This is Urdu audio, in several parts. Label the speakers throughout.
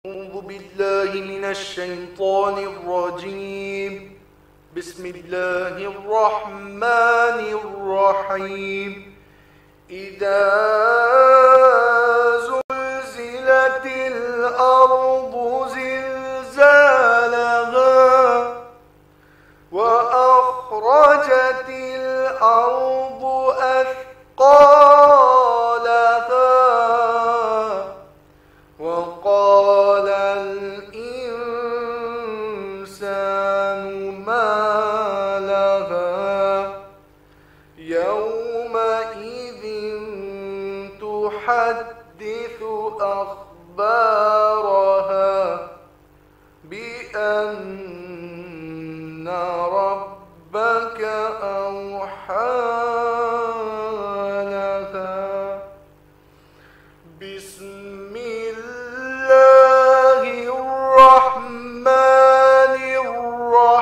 Speaker 1: أعوذ بالله من الشيطان الرجيم. بسم الله الرحمن الرحيم. إذا زلزلت الأرض زلزالها وأخرجت الأرض أثقالها وقال الإنسان ما لها يومئذ تحدث أخبارها بأن ربك أوحى لها. بسم الله الرحمن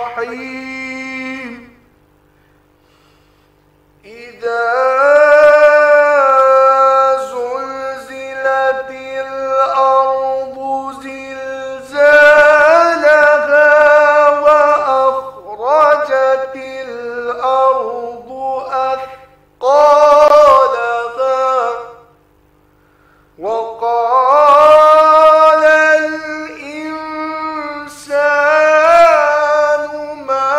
Speaker 1: الرحيم. إذا زلزلت الأرض زلزالها وأخرجت الأرض أثقالها وقال الإنسان ما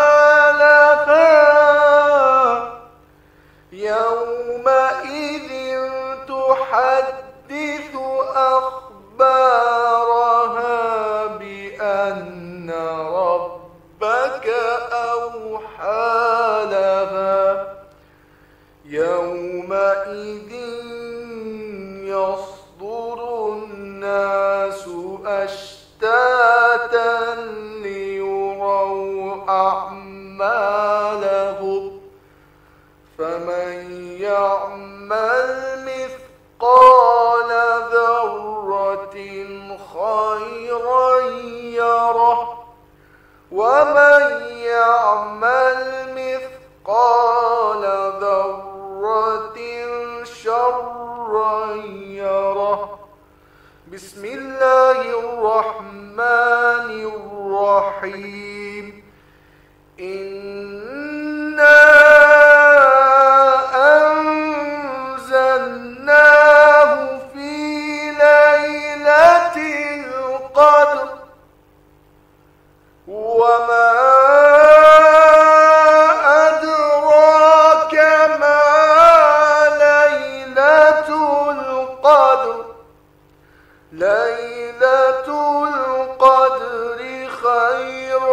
Speaker 1: لها يومئذ تحدث أخبارها بأن ربك أوحى لها يومئذ يصدر الناس أشتاتا ليروا أعمالهم فمن يعمل مثقال ذرة خيرا يره ومن يعمل مثقال ذرة شرا يره. بسم الله الرحمن الرحيم. إنا أنزلناه في ليلة القدر وما أدراك ما ليلة القدر. ليلة القدر خير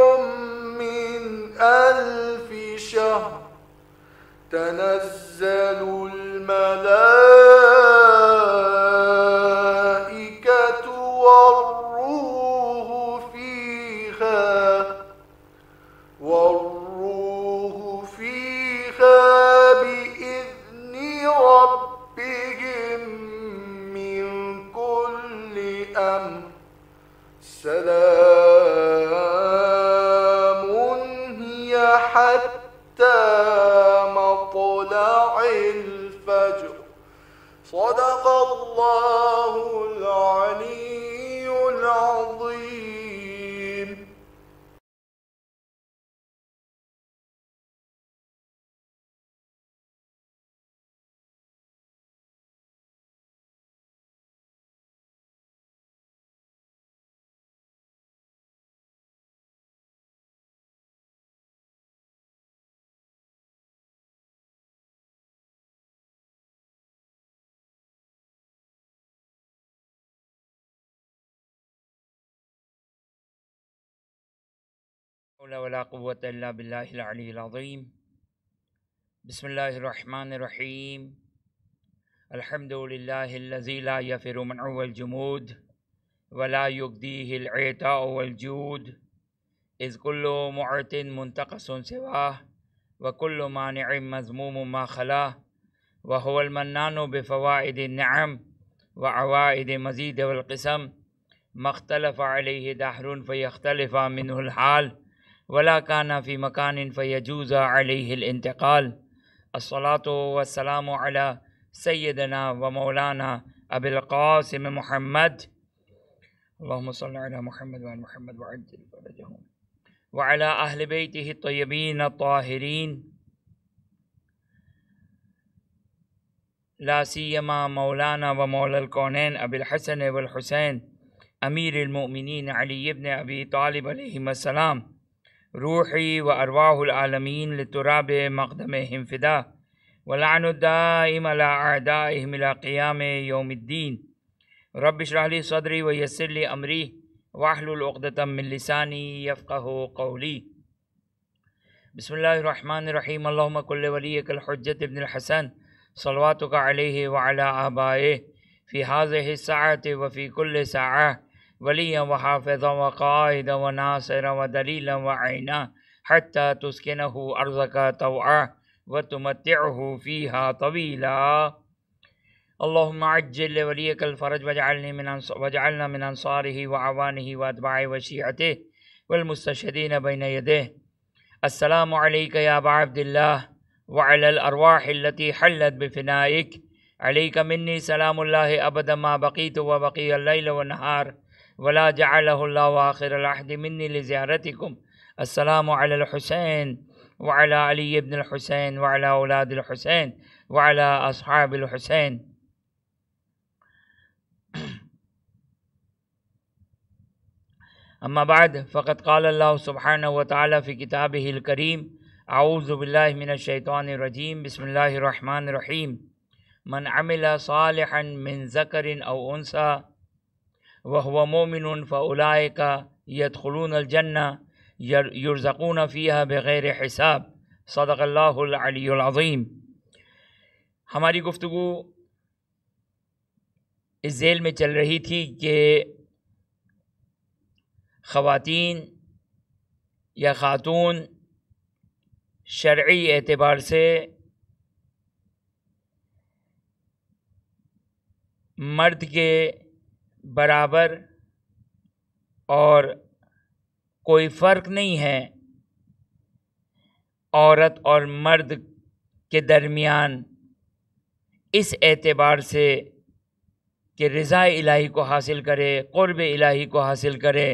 Speaker 1: من 1000 شهر. تنزل الملائكة والروح فيها بإذن ربهم من كل أمر. سلام هي حتى مطلع الفجر. صدق الله العلي العظيم.
Speaker 2: ولا قوة إلا بالله العلي العظيم. بسم الله الرحمن الرحيم. الحمد لله الذي لا يفر منعه الجمود ولا يقضيه العطاء والجود، إذ كل معت منتقص سواه وكل مانع مذموم ما خلاه، وهو المنان بفوائد النعم وعوائد مزيد والقسم، ما اختلف عليه دهر فيختلف منه الحال ولا كان في مكان فيجوز عليه الانتقال. الصلاة والسلام على سيدنا ومولانا أبي القاسم محمد اللهم صل على محمد وعلى محمد وعجل فرجهم وعلى أهل بيته الطيبين الطاهرين لا سيما مولانا ومولى الكونين أبي الحسن والحسين أمير المؤمنين علي بن أبي طالب عليهما السلام روحي وأرواح العالمين لتراب مقدمهم فداه ولعن الدائم على أعدائهم إلى قيام يوم الدين رب اشرح لي صدري ويسر لي أمري واحلل عقدة من لساني يفقه قولي بسم الله الرحمن الرحيم اللهم كن لوليك الحجة ابن الحسن صلواتك عليه وعلى آبائه في هذه الساعة وفي كل ساعة وليا وحافظا وقائدا وناصرا ودليلا وعينا حتى تسكنه أرضك طوعا وتمتعه فيها طويلا اللهم عجل لوليك الفرج واجعلنا من أنصاره وعوانه وأتباعه وشيعته والمستشهدين بين يديه السلام عليك يا أبا عبد الله وعلى الأرواح التي حلت بفنائك عليك مني سلام الله أبدا ما بقيت وبقي الليل والنهار ولا جعله الله آخر العهد مني لزيارتكم السلام على الحسين وعلى علي بن الحسين وعلى أولاد الحسين وعلى أصحاب الحسين أما بعد فقد قال الله سبحانه وتعالى في كتابه الكريم أعوذ بالله من الشيطان الرجيم بسم الله الرحمن الرحيم من عمل صالحا من ذكر أو أنثى وهو مؤمن فأولئك يدخلون الجنة يرزقون فيها بغیر حساب صدق اللہ العلی العظیم. ہماری گفتگو اس ذیل میں چل رہی تھی کہ خواتین یا خاتون شرعی اعتبار سے مرد کے برابر اور کوئی فرق نہیں ہے عورت اور مرد کے درمیان اس اعتبار سے کہ رضا الہی کو حاصل کرے، قرب الہی کو حاصل کرے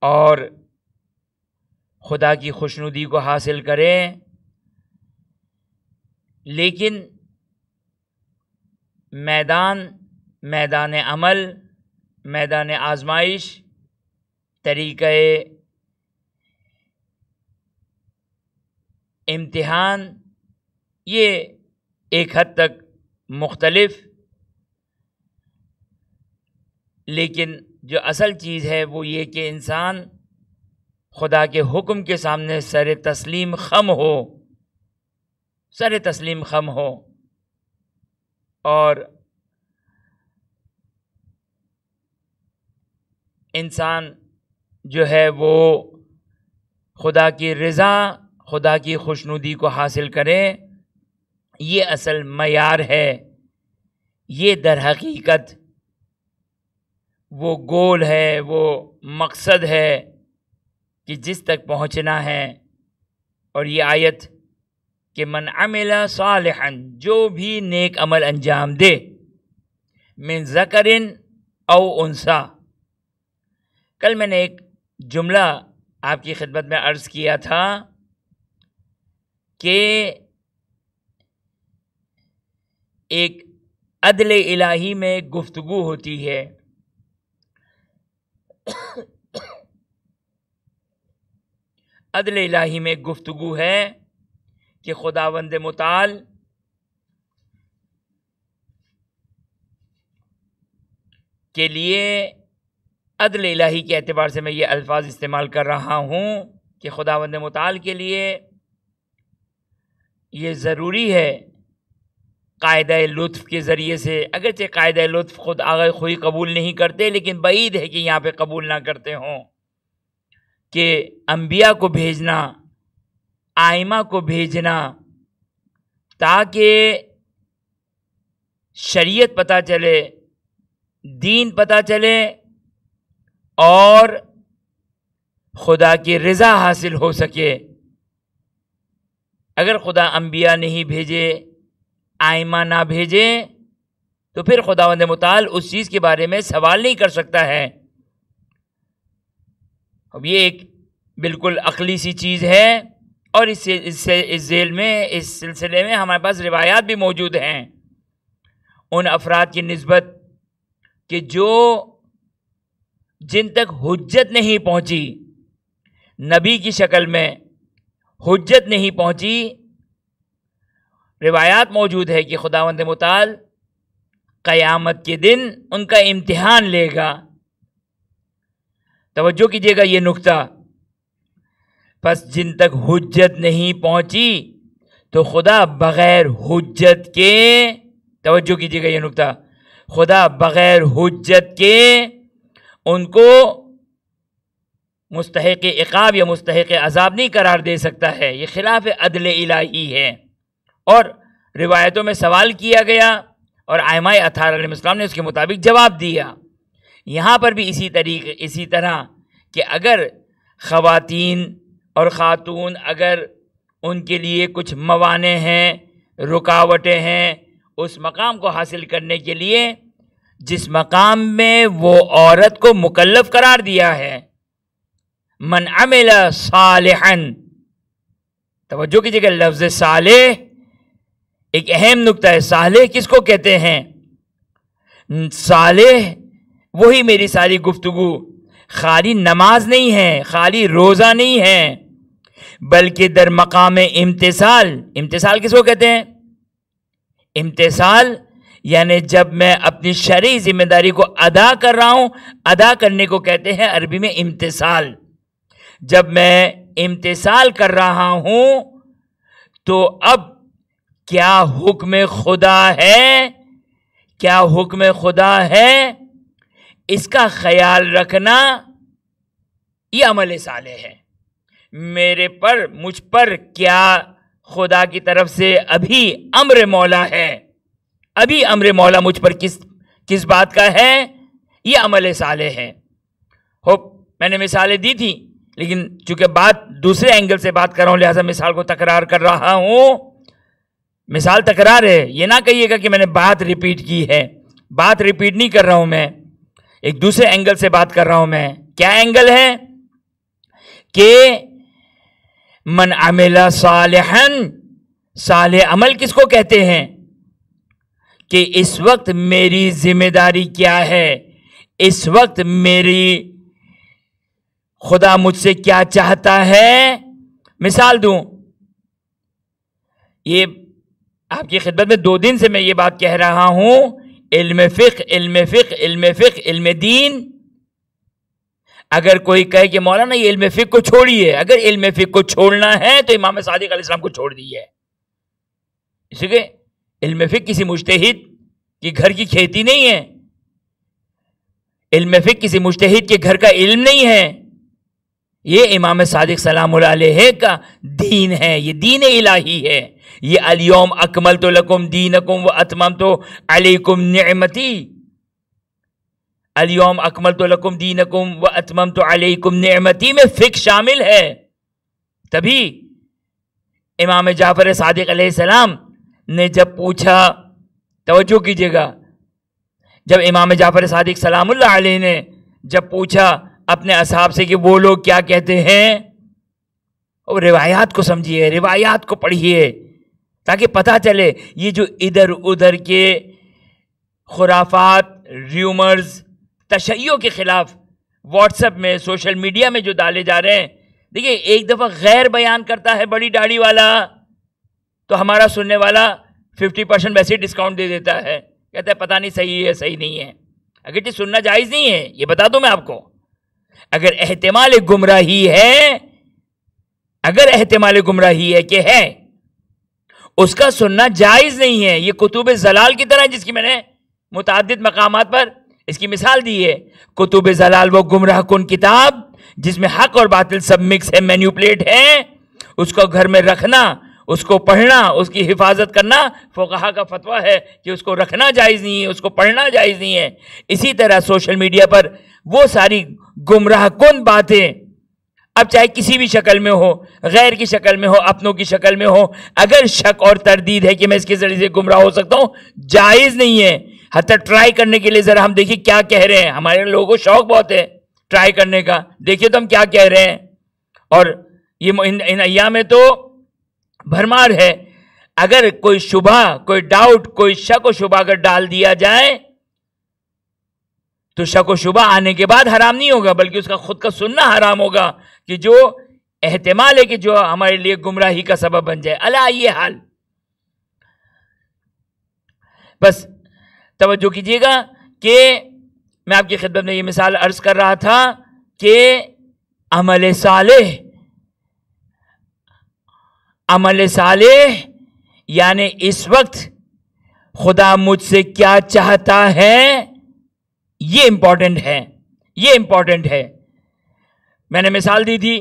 Speaker 2: اور خدا کی خوشنودی کو حاصل کرے. لیکن میدان عمل، میدان آزمائش، طریقہ امتحان یہ ایک حد تک مختلف، لیکن جو اصل چیز ہے وہ یہ کہ انسان خدا کے حکم کے سامنے سر تسلیم خم ہو اور انسان جو ہے وہ خدا کی رضا، خدا کی خوشنودی کو حاصل کرے. یہ اصل معیار ہے، یہ در حقیقت وہ گول ہے، وہ مقصد ہے کہ جس تک پہنچنا ہے. اور یہ آیت کہ من عمل صالحا، جو بھی نیک عمل انجام دے، من ذکر او انثی. کل میں نے ایک جملہ آپ کی خدمت میں عرض کیا تھا کہ ایک عدل الہی میں گفتگو ہوتی ہے. عدل الہی میں گفتگو ہے کہ خداوند متعال کے لیے، عدل الہی کے اعتبار سے میں یہ الفاظ استعمال کر رہا ہوں کہ خداوند متعال کے لیے یہ ضروری ہے قاعدہ لطف کے ذریعے سے، اگرچہ قاعدہ لطف خود آغا خوئی قبول نہیں کرتے، لیکن بعید ہے کہ یہاں پہ قبول نہ کرتے ہوں، کہ انبیاء کو بھیجنا، آئمہ کو بھیجنا تاکہ شریعت پتہ چلے، دین پتہ چلے اور خدا کی رضا حاصل ہو سکے. اگر خدا انبیاء نہیں بھیجے، آئمہ نہ بھیجے، تو پھر خداوند متعال اس چیز کے بارے میں سوال نہیں کر سکتا ہے اب یہ ایک بالکل عقلی سی چیز ہے، اور اس ذیل میں، اس سلسلے میں ہمارے پاس روایات بھی موجود ہیں ان افراد کی نسبت کہ جن تک حجت نہیں پہنچی، نبی کی شکل میں حجت نہیں پہنچی. روایات موجود ہے کہ خداوند متعال قیامت کے دن ان کا امتحان لے گا. توجہ کیجیے گا یہ نکتہ. پس جن تک حجت نہیں پہنچی تو خدا بغیر حجت کے، توجہ کیجیے گا یہ نکتہ، خدا بغیر حجت کے ان کو مستحق عقاب یا مستحق عذاب نہیں قرار دے سکتا ہے. یہ خلاف عدل الہی ہے. اور روایتوں میں سوال کیا گیا اور ائمہ اطہار علیہ السلام نے اس کے مطابق جواب دیا. یہاں پر بھی اسی طرح کہ اگر خواتین اور خاتون، اگر ان کے لیے کچھ موانع ہیں، رکاوٹیں ہیں اس مقام کو حاصل کرنے کے لیے جس مقام میں وہ عورت کو مکلف قرار دیا ہے، من عمل صالحا، توجہ کیجیے کہ لفظ صالح ایک اہم نکتہ ہے. صالح کس کو کہتے ہیں؟ صالح وہی میری ساری گفتگو خالی نماز نہیں ہے، خالی روزہ نہیں ہے، بلکہ در مقام امتثال. امتثال کس کو کہتے ہیں؟ امتثال یعنی جب میں اپنی شرعی ذمہ داری کو ادا کر رہا ہوں، ادا کرنے کو کہتے ہیں عربی میں امتثال. جب میں امتثال کر رہا ہوں تو اب کیا حکم خدا ہے، کیا حکم خدا ہے، اس کا خیال رکھنا یہ عمل صالح ہے. مجھ پر کیا خدا کی طرف سے ابھی امر مولا ہے، ابھی امر مولا مجھ پر کس بات کا ہے، یہ عمل صالح ہے. میں نے مثالیں دی تھی لیکن چونکہ بات دوسرے اینگل سے بات کر رہا ہوں لہٰذا مثال کو تکرار کر رہا ہوں. مثال تکرار ہے، یہ نہ کہیے گا کہ میں نے بات ریپیٹ کی ہے. بات ریپیٹ نہیں کر رہا ہوں، میں ایک دوسرے اینگل سے بات کر رہا ہوں. میں کیا اینگل ہے کہ من عمل صالحا، صالح عمل کس کو کہتے ہیں؟ کہ اس وقت میری ذمہ داری کیا ہے، اس وقت میری خدا مجھ سے کیا چاہتا ہے. مثال دوں، یہ آپ کی خدمت میں 2 دن سے میں یہ بات کہہ رہا ہوں، علم فقہ، علم دین. اگر کوئی کہے کہ مولانا یہ علم فقہ کو چھوڑیے، اگر علم فقہ کو چھوڑنا ہے تو امام صادق علیہ السلام کو چھوڑ دیجیے. اسی کہ علم فقہ کسی مجتہد کی گھر کی کھیتی نہیں ہے، علم فقہ کسی مجتہد کے گھر کا علم نہیں ہے، یہ امام صادق سلام اللہ علیہ کا دین ہے، یہ دین الہی ہے. یہ الیوم اکملت لکم دینکم و اتممت علیکم نعمتی، الیوم اکملت لکم دینکم و اتممت علیکم نعمتی میں فقہ شامل ہے. تبھی امام جعفر صادق علیہ السلام نے جب پوچھا، توجہ کیجیے گا، جب امام جعفر صادق سلام اللہ علیہ نے جب پوچھا اپنے اصحاب سے کہ وہ لوگ کیا کہتے ہیں، اور روایات کو سمجھیے، روایات کو پڑھیے تاکہ پتہ چلے یہ جو ادھر ادھر کے خرافات، ریومرز، تشیع کے خلاف واٹس ایپ میں، سوشل میڈیا میں جو ڈالے جا رہے ہیں. دیکھیے ایک دفعہ غیر بیان کرتا ہے بڑی داڑھی والا تو ہمارا سننے والا 50% ویسے ڈسکاؤنٹ دے دیتا ہے، کہتا ہے پتہ نہیں صحیح ہے صحیح نہیں ہے. اگرچہ سننا جائز نہیں ہے، یہ بتا دوں میں آپ کو. اگر احتمال گمراہی ہے، اگر احتمال گمراہی ہے کہ ہے، اس کا سننا جائز نہیں ہے. یہ کتب زلال کی طرح جس کی میں نے متعدد مقامات پر اس کی مثال دی ہے. کتب زلال وہ گمراہ کن کتاب جس میں حق اور باطل سب مکس ہے، مینیپولیٹ ہے. اس کو گھر میں رکھنا، اس کو پڑھنا، اس کی حفاظت کرنا فقہا کا فتویٰ ہے کہ اس کو رکھنا جائز نہیں ہے، اس کو پڑھنا جائز نہیں ہے. اسی طرح سوشل میڈیا پر وہ ساری گمراہ کن باتیں، اب چاہے کسی بھی شکل میں ہو، غیر کی شکل میں ہو، اپنوں کی شکل میں ہو، اگر شک اور تردید ہے کہ میں اس کے ذریعے سے گمراہ ہو سکتا ہوں، جائز نہیں ہے. حتی ٹرائی کرنے کے لیے ذرا ہم دیکھیں کیا کہہ رہے ہیں. ہمارے لوگوں کو شوق بہت ہے ٹرائی کرنے کا، دیکھیے تو ہم کیا کہہ رہے ہیں. اور یہ ان ایام میں تو بھرمار ہے. اگر کوئی شبہ، کوئی ڈاؤٹ، کوئی شک و شبہ اگر ڈال دیا جائے تو شک و شبہ آنے کے بعد حرام نہیں ہوگا، بلکہ اس کا خود کا سننا حرام ہوگا، کہ جو احتمال ہے کہ جو ہمارے لیے گمراہی کا سبب بن جائے. اللہ یہ حال. بس توجہ کیجیے گا کہ میں آپ کی خدمت میں یہ مثال عرض کر رہا تھا کہ عمل صالح یعنی اس وقت خدا مجھ سے کیا چاہتا ہے، یہ امپورٹنٹ ہے. یہ امپورٹنٹ ہے. میں نے مثال دی تھی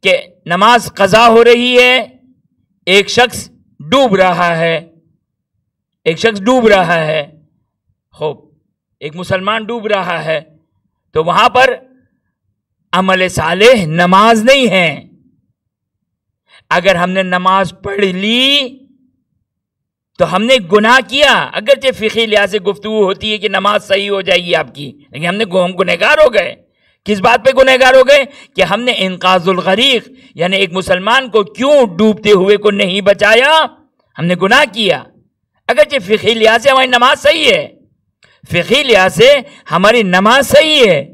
Speaker 2: کہ نماز قضا ہو رہی ہے، ایک شخص ڈوب رہا ہے، ایک شخص ڈوب رہا ہے، خوب ایک مسلمان ڈوب رہا ہے، تو وہاں پر عمل صالح نماز نہیں ہے. اگر ہم نے نماز پڑھ لی تو ہم نے گناہ کیا. اگرچہ فقہی لحاظ سے گفتگو ہوتی ہے کہ نماز صحیح ہو جائے گی آپ کی، لیکن ہم گنہگار ہو گئے. کس بات پہ گنہگار ہو گئے؟ کہ ہم نے انقاذ الغریق یعنی ایک مسلمان کو کیوں ڈوبتے ہوئے کو نہیں بچایا، ہم نے گناہ کیا. اگرچہ فقہی لحاظ سے ہماری نماز صحیح ہے، فقہی لحاظ سے ہماری نماز صحیح ہے،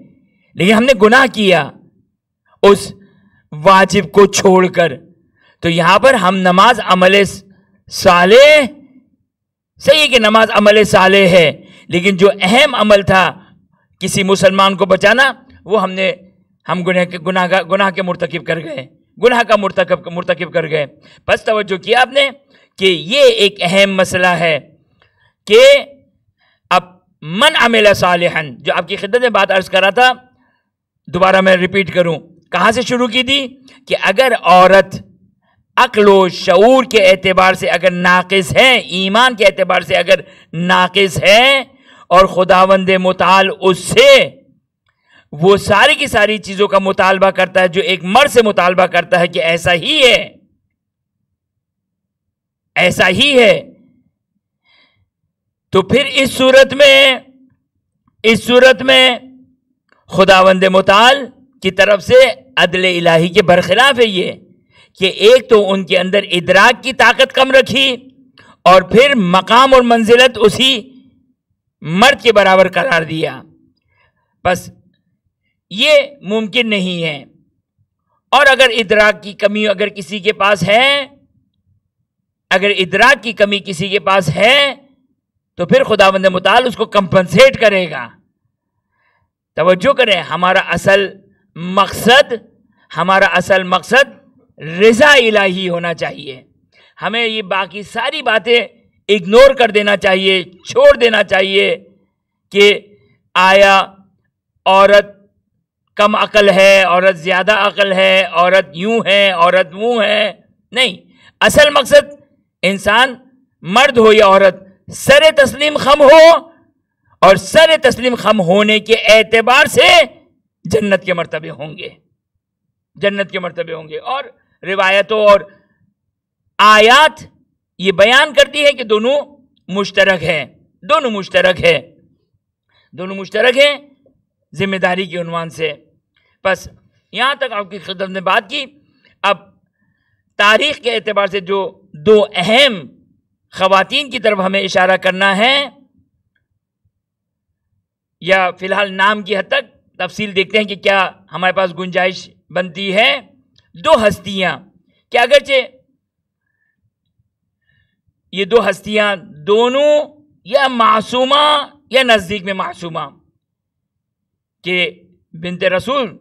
Speaker 2: لیکن ہم نے گناہ کیا اس واجب کو چھوڑ کر. تو یہاں پر ہم نماز عمل صالح، صحیح ہے کہ نماز عمل صالح ہے، لیکن جو اہم عمل تھا کسی مسلمان کو بچانا، وہ ہم گناہ کے مرتکب کر گئے، گناہ کا مرتکب کر گئے. بس توجہ کیا آپ نے کہ یہ ایک اہم مسئلہ ہے کہ اب من عمل صالحا، جو آپ کی خدمت میں بات عرض کر رہا تھا، دوبارہ میں ریپیٹ کروں، کہاں سے شروع کی تھی؟ کہ اگر عورت عقل و شعور کے اعتبار سے اگر ناقص ہے، ایمان کے اعتبار سے اگر ناقص ہے، اور خداوند متعال اس سے وہ ساری کی ساری چیزوں کا مطالبہ کرتا ہے جو ایک مرد سے مطالبہ کرتا ہے کہ ایسا ہی ہے، ایسا ہی ہے، تو پھر اس صورت میں خداوند متعال کی طرف سے عدل الہی کے برخلاف ہے یہ کہ ایک تو ان کے اندر ادراک کی طاقت کم رکھی، اور پھر مقام اور منزلت اسی مرد کے برابر قرار دیا. بس یہ ممکن نہیں ہے. اور اگر ادراک کی کمی اگر کسی کے پاس ہے، اگر ادراک کی کمی کسی کے پاس ہے تو پھر خداوند متعال اس کو کمپنسیٹ کرے گا. توجہ کریں، ہمارا اصل مقصد رضا الہی ہونا چاہیے. ہمیں یہ باقی ساری باتیں اگنور کر دینا چاہیے، چھوڑ دینا چاہیے کہ آیا عورت کم عقل ہے، عورت زیادہ عقل ہے، عورت یوں ہے، عورت وہ ہے. نہیں، اصل مقصد انسان مرد ہو یا عورت سر تسلیم خم ہو، اور سر تسلیم خم ہونے کے اعتبار سے جنت کے مرتبے ہوں گے، جنت کے مرتبے ہوں گے. اور روایتوں اور آیات یہ بیان کرتی ہے کہ دونوں مشترک ہیں، دونوں مشترک ہیں ذمہ داری کے عنوان سے. بس یہاں تک آپ کی خدمت میں بات کی. اب تاریخ کے اعتبار سے جو دو اہم خواتین کی طرف ہمیں اشارہ کرنا ہے، یا فی الحال نام کی حد تک، تفصیل دیکھتے ہیں کہ کیا ہمارے پاس گنجائش بنتی ہے. دو ہستیاں کہ اگرچہ یہ دو ہستیاں دونوں یا معصومہ یا نزدیک میں معصومہ، کہ بنت رسول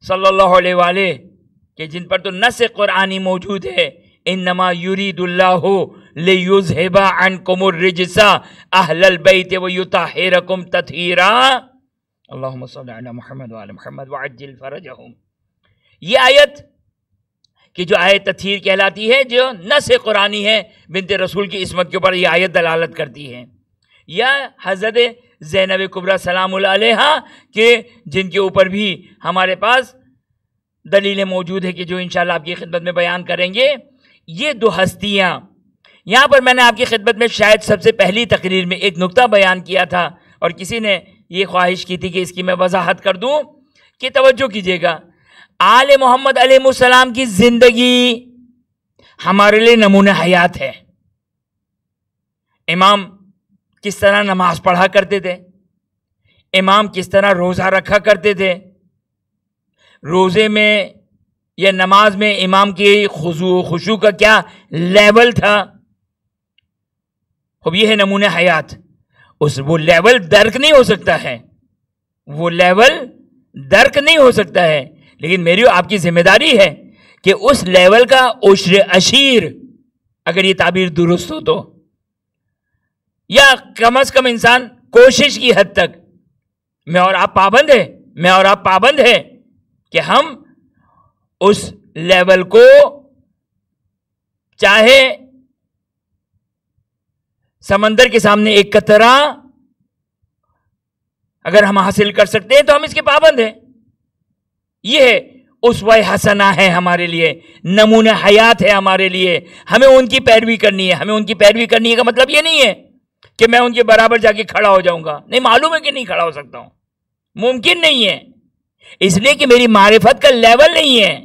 Speaker 2: صلی اللہ علیہ وآلہ کہ جن پر تو نص قرآنی موجود ہے، انما یرید اللہ لیذہب عنکم الرجس اہل البیت ویطہرکم تطہیرا، اللہم صلی علی محمد وعلی محمد وعجل فرجہم. یہ آیت کہ جو آیت تطہیر کہلاتی ہے، جو نص قرآنی ہے، بنت رسول کی عصمت کے اوپر یہ آیت دلالت کرتی ہے. یا حضرت زینب کبریٰ سلام اللہ علیہا کہ جن کے اوپر بھی ہمارے پاس دلیلیں موجود ہے کہ جو انشاءاللہ آپ کی خدمت میں بیان کریں گے. یہ دو ہستیاں، یہاں پر میں نے آپ کی خدمت میں شاید سب سے پہلی تقریر میں ایک نقطہ بیان کیا تھا، اور کسی نے یہ خواہش کی تھی کہ اس کی میں وضاحت کر دوں کہ توجہ کیجئے گا، آل محمد علیہ السلام کی زندگی ہمارے لیے نمونہ حیات ہے۔ امام کس طرح نماز پڑھا کرتے تھے، امام کس طرح روزہ رکھا کرتے تھے، روزے میں یا نماز میں امام کی خضوع و خشوع کا کیا لیول تھا۔ اب یہ ہے نمونہ حیات۔ وہ لیول درک نہیں ہو سکتا ہے، وہ لیول درک نہیں ہو سکتا ہے، لیکن میری آپ کی ذمہ داری ہے کہ اس لیول کا عشر اشیر، اگر یہ تعبیر درست ہو تو، یا کم از کم انسان کوشش کی حد تک، میں اور آپ پابند ہے کہ ہم اس لیول کو چاہے سمندر کے سامنے ایک قطرہ اگر ہم حاصل کر سکتے ہیں تو ہم اس کے پابند ہیں۔ یہ اسوہ حسنہ ہے ہمارے لیے، نمونہ حیات ہے ہمارے لیے، ہمیں ان کی پیروی کرنی ہے۔ ہمیں ان کی پیروی کرنی ہے کا مطلب یہ نہیں ہے کہ میں ان کے برابر جا کے کھڑا ہو جاؤں گا، نہیں، معلوم ہے کہ نہیں کھڑا ہو سکتا ہوں، ممکن نہیں ہے، اس لیے کہ میری معرفت کا لیول نہیں ہے۔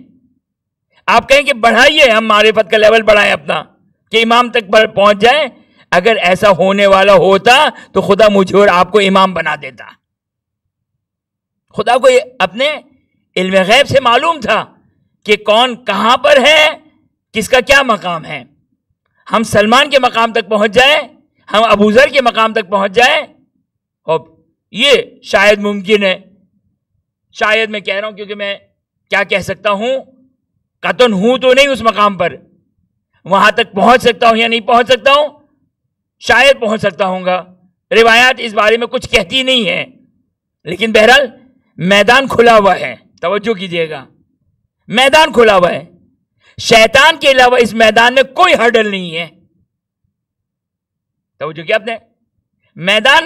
Speaker 2: آپ کہیں کہ بڑھائیے، ہم معرفت کا لیول بڑھائیں اپنا کہ امام تک پہنچ جائیں۔ اگر ایسا ہونے والا ہوتا تو خدا مجھے اور آپ کو امام بنا دیتا۔ خدا کو اپنے علم غیب سے معلوم تھا کہ کون کہاں پر ہے، کس کا کیا مقام ہے۔ ہم سلمان کے مقام تک پہنچ جائیں، ہم ابو ذر کے مقام تک پہنچ جائیں، اور یہ شاید ممکن ہے، شاید میں کہہ رہا ہوں کیونکہ میں کیا کہہ سکتا ہوں، قطن ہوں تو نہیں اس مقام پر، وہاں تک پہنچ سکتا ہوں یا نہیں پہنچ سکتا ہوں، شاید پہنچ سکتا ہوں گا، روایات اس بارے میں کچھ کہتی نہیں ہے، لیکن بہرحال میدان کھلا ہوا ہے، توجہ کیجئے گا، میدان کھلا ہوا ہے، شیطان کے علاوہ اس میدان میں کوئی ہرڈل نہیں ہے۔ توجہ کیا آپ نے، میدان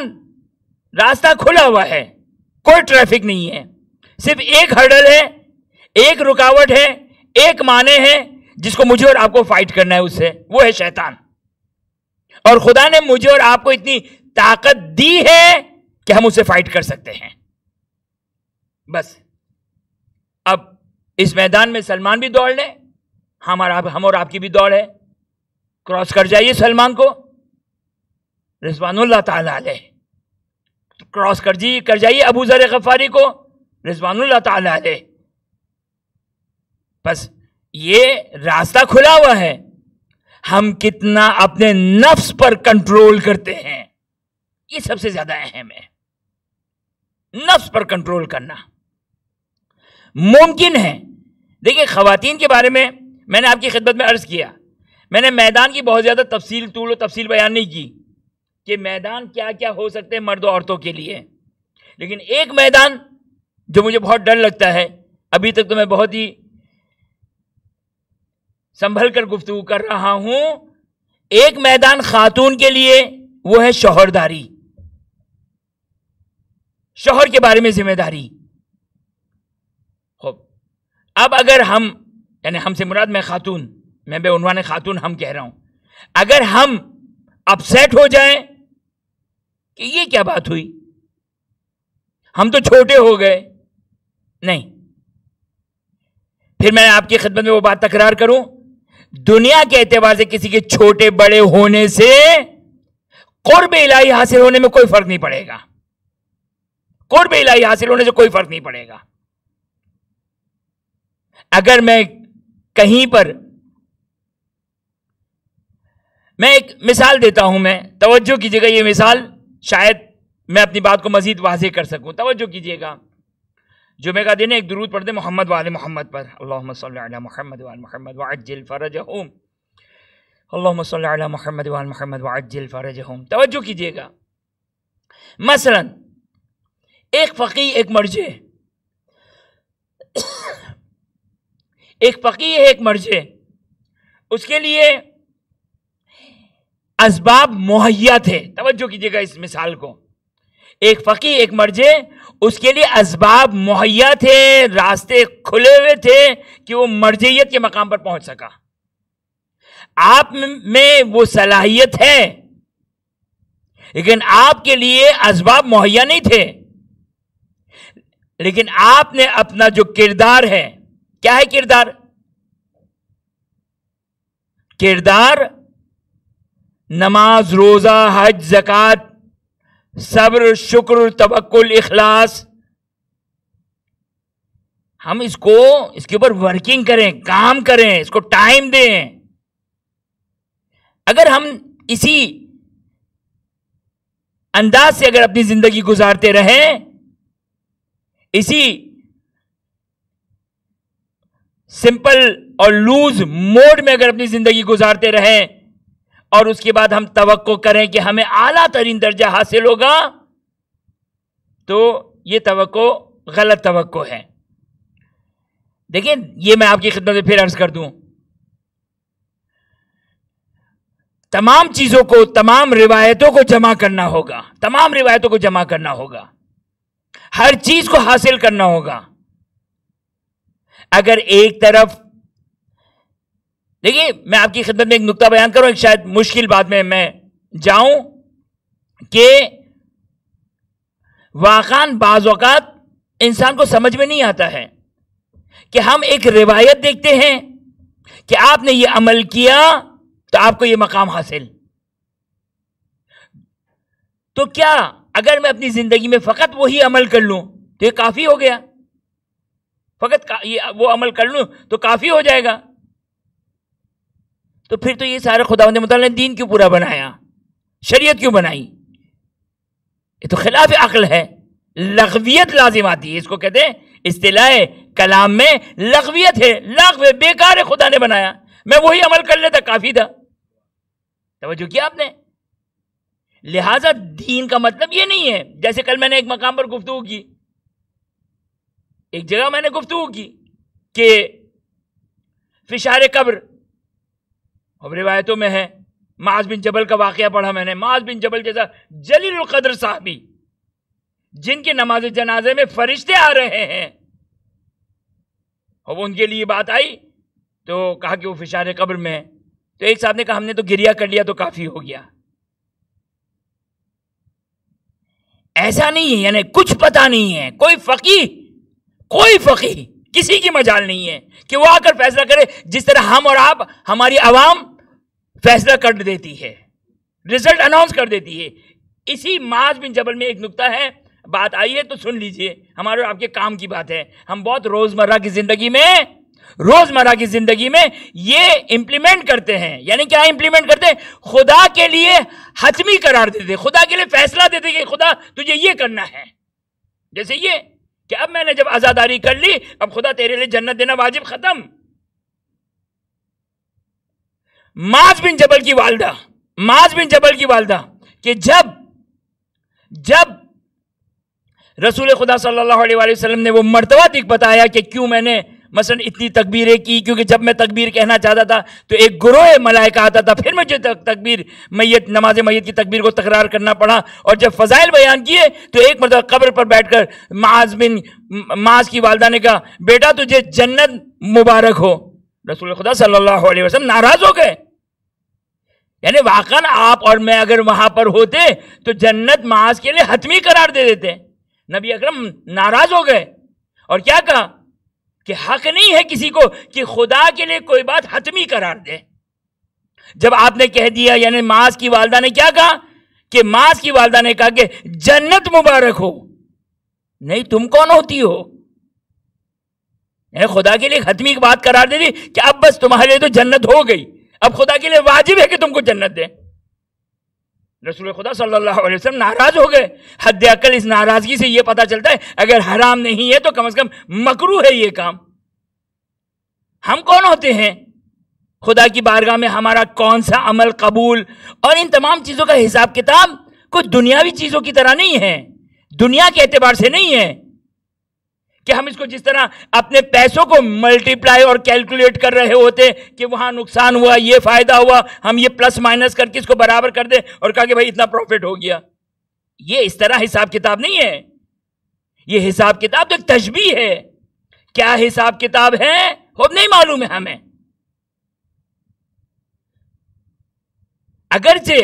Speaker 2: راستہ کھلا ہوا ہے، کوئی ٹریفک نہیں ہے، صرف ایک ہرڈل ہے، ایک رکاوٹ ہے، ایک معنی ہے جس کو مجھے اور آپ کو فائٹ کرنا ہے، اس سے وہ ہے شیطان۔ اور خدا نے مجھے اور آپ کو اتنی طاقت دی ہے کہ ہم اسے فائٹ کر سکتے ہیں۔ بس اب اس میدان میں سلمان بھی دوڑ لیں، ہم اور آپ کی بھی دوڑ ہے، کراس کر جائیے سلمان کو رضوان اللہ تعالی علیہ، کراس کر جائیے ابو ذر غفاری کو رضوان اللہ تعالی علیہ۔ بس یہ راستہ کھلا ہوا ہے، ہم کتنا اپنے نفس پر کنٹرول کرتے ہیں، یہ سب سے زیادہ اہم ہے۔ نفس پر کنٹرول کرنا ممکن ہے۔ دیکھیں خواتین کے بارے میں نے آپ کی خدمت میں عرض کیا، میں نے میدان کی بہت زیادہ طول و تفصیل بیان نہیں کی کہ میدان کیا کیا ہو سکتے ہیں مرد و عورتوں کے لیے، لیکن ایک میدان جو مجھے بہت ڈر لگتا ہے، ابھی تک تو میں بہت ہی سنبھل کر گفتگو کر رہا ہوں، ایک میدان خاتون کے لیے وہ ہے شوہرداری، شوہر کے بارے میں ذمہ داری۔ خوب، اب اگر ہم، یعنی ہم سے مراد میں خاتون، میں بے عنوان خاتون ہم کہہ رہا ہوں، اگر ہم اپسیٹ ہو جائیں کہ یہ کیا بات ہوئی، ہم تو چھوٹے ہو گئے، نہیں، پھر میں آپ کی خدمت میں وہ بات تکرار کروں، دنیا کے اعتبار سے کسی کے چھوٹے بڑے ہونے سے قرب الہی حاصل ہونے میں کوئی فرق نہیں پڑے گا، قرب الہی حاصل ہونے سے کوئی فرق نہیں پڑے گا۔ اگر میں کہیں پر، میں ایک مثال دیتا ہوں، میں توجہ کیجئے گا، یہ مثال شاید میں اپنی بات کو مزید واضح کر سکوں، توجہ کیجئے گا۔ جمعہ کا دن ایک درود پڑھتے محمد وآل محمد پر، اللہم صلی علی محمد وآل محمد وعجل فرجہم، اللہم صلی علی محمد وآل محمد وعجل فرجہم۔ توجہ کیجئے گا، مثلا ایک فقیہ ایک مرجع، ایک فقیہ ہے ایک مرجع، اس کے لیے اسباب مہیا تھے، توجہ کیجئے گا اس مثال کو، ایک فقیہ ایک مرجع، اس کے لیے اسباب مہیا تھے، راستے کھلے ہوئے تھے کہ وہ مرجعیت کے مقام پر پہنچ سکا۔ آپ میں وہ صلاحیت ہے، لیکن آپ کے لیے اسباب مہیا نہیں تھے، لیکن آپ نے اپنا جو کردار ہے، کیا ہے کردار؟ کردار نماز، روزہ، حج، زکوٰۃ، صبر، شکر، توکل، اخلاص. ہم اس کے اوپر ورکنگ کریں، کام کریں، اس کو ٹائم دیں. اگر ہم اسی انداز سے اگر اپنی زندگی گزارتے رہیں، اسی سمپل اور لوز موڈ میں اگر اپنی زندگی گزارتے رہیں، اور اس کے بعد ہم توقع کریں کہ ہمیں اعلیٰ ترین درجہ حاصل ہوگا، تو یہ توقع غلط توقع ہے. دیکھیں، یہ میں آپ کی خدمت میں پھر عرض کر دوں، تمام چیزوں کو، تمام روایتوں کو جمع کرنا ہوگا، تمام روایتوں کو جمع کرنا ہوگا، ہر چیز کو حاصل کرنا ہوگا. اگر ایک طرف، دیکھیے میں آپ کی خدمت میں ایک نقطہ بیان کروں، ایک شاید مشکل بات میں جاؤں، کہ واقعاً بعض اوقات انسان کو سمجھ میں نہیں آتا ہے کہ ہم ایک روایت دیکھتے ہیں کہ آپ نے یہ عمل کیا تو آپ کو یہ مقام حاصل. تو کیا اگر میں اپنی زندگی میں فقط وہی عمل کر لوں تو یہ کافی ہو گیا؟ فقط وہ عمل کر لوں تو کافی ہو جائے گا؟ تو پھر تو یہ سارے خداوند متعال نے دین کیوں پورا بنایا، شریعت کیوں بنائی؟ یہ تو خلاف عقل ہے، لغویت لازم آتی ہے. اس کو کہتے ہیں اصطلاح کلام میں لغویت ہے، لغو، بیکار ہے. خدا نے بنایا، میں وہی عمل کر لیتا کافی تھا. توجہ کیا آپ نے؟ لہذا دین کا مطلب یہ نہیں ہے، جیسے کل میں نے ایک مقام پر گفتگو کی، ایک جگہ میں نے گفتگو کی کہ فشار قبر، اب روایتوں میں ہے، معاذ بن جبل کا واقعہ پڑھا میں نے. معاذ بن جبل جیسا جلیل القدر صحابی، جن کے نماز جنازے میں فرشتے آ رہے ہیں، اب ان کے لیے بات آئی تو کہا کہ وہ فشار قبر میں ہے. تو ایک صاحب نے کہا ہم نے تو گریہ کر لیا تو کافی ہو گیا. ایسا نہیں ہے، یعنی کچھ پتہ نہیں ہے. کوئی فقیہ کسی کی مجال نہیں ہے کہ وہ آ کر فیصلہ کرے جس طرح ہم اور آپ، ہماری عوام فیصلہ کر دیتی ہے، رزلٹ اناؤنس کر دیتی ہے. اسی معاذ بن جبل میں ایک نقطہ ہے، بات آئی ہے تو سن لیجئے، ہمارے اور آپ کے کام کی بات ہے. ہم بہت روزمرہ کی زندگی میں یہ امپلیمنٹ کرتے ہیں. یعنی کیا امپلیمنٹ کرتے ہیں؟ خدا کے لیے حتمی قرار دیتے، خدا کے لیے فیصلہ دیتے کہ خدا تجھے یہ کرنا ہے. جیسے یہ کہ اب میں نے جب عزاداری کر لی، اب خدا تیرے لیے جنت دینا واجب، ختم. معاذ بن جبل کی والدہ کہ جب رسول خدا صلی اللہ علیہ وآلہ وسلم نے وہ مرتبہ تک بتایا کہ کیوں میں نے مثلا اتنی تکبیریں کی، کیونکہ جب میں تکبیر کہنا چاہتا تھا تو ایک گروہ ملائکہ آتا تھا، پھر مجھے نماز میت کی تکبیر کو تکرار کرنا پڑا. اور جب فضائل بیان کیے تو ایک مرتبہ قبر پر بیٹھ کر معاذ کی والدہ نے کہا بیٹا تجھے جنت مبارک ہو. رسول خدا صلی اللہ علیہ وسلم ناراض ہو گئے. یعنی واقعاً آپ اور میں اگر وہاں پر ہوتے تو جنت معاذ کے لیے حتمی قرار دے دیتے. نبی اکرم ناراض ہو گئے اور کیا کہا کہ حق نہیں ہے کسی کو کہ خدا کے لیے کوئی بات حتمی قرار دے. جب آپ نے کہہ دیا، یعنی معاذ کی والدہ نے کیا کہا کہ معاذ کی والدہ نے کہا کہ جنت مبارک ہو. نہیں، تم کون ہوتی ہو؟ خدا کے لیے حتمی بات قرار دے دی کہ اب بس تمہارے لیے تو جنت ہو گئی، اب خدا کے لیے واجب ہے کہ تم کو جنت دے. رسول خدا صلی اللہ علیہ وسلم ناراض ہو گئے. حد عقل اس ناراضگی سے یہ پتا چلتا ہے اگر حرام نہیں ہے تو کم از کم مکروہ ہے یہ کام. ہم کون ہوتے ہیں؟ خدا کی بارگاہ میں ہمارا کون سا عمل قبول؟ اور ان تمام چیزوں کا حساب کتاب کوئی دنیاوی چیزوں کی طرح نہیں ہے، دنیا کے اعتبار سے نہیں ہے کہ ہم اس کو جس طرح اپنے پیسوں کو ملٹی پلائی اور کیلکولیٹ کر رہے ہوتے کہ وہاں نقصان ہوا، یہ فائدہ ہوا، ہم یہ پلس مائنس کر کے اس کو برابر کر دیں اور کہا کہ بھائی اتنا پروفٹ ہو گیا. یہ اس طرح حساب کتاب نہیں ہے. یہ حساب کتاب تو ایک تشبیہ ہے. کیا حساب کتاب ہے خود نہیں معلوم ہے ہمیں. اگرچہ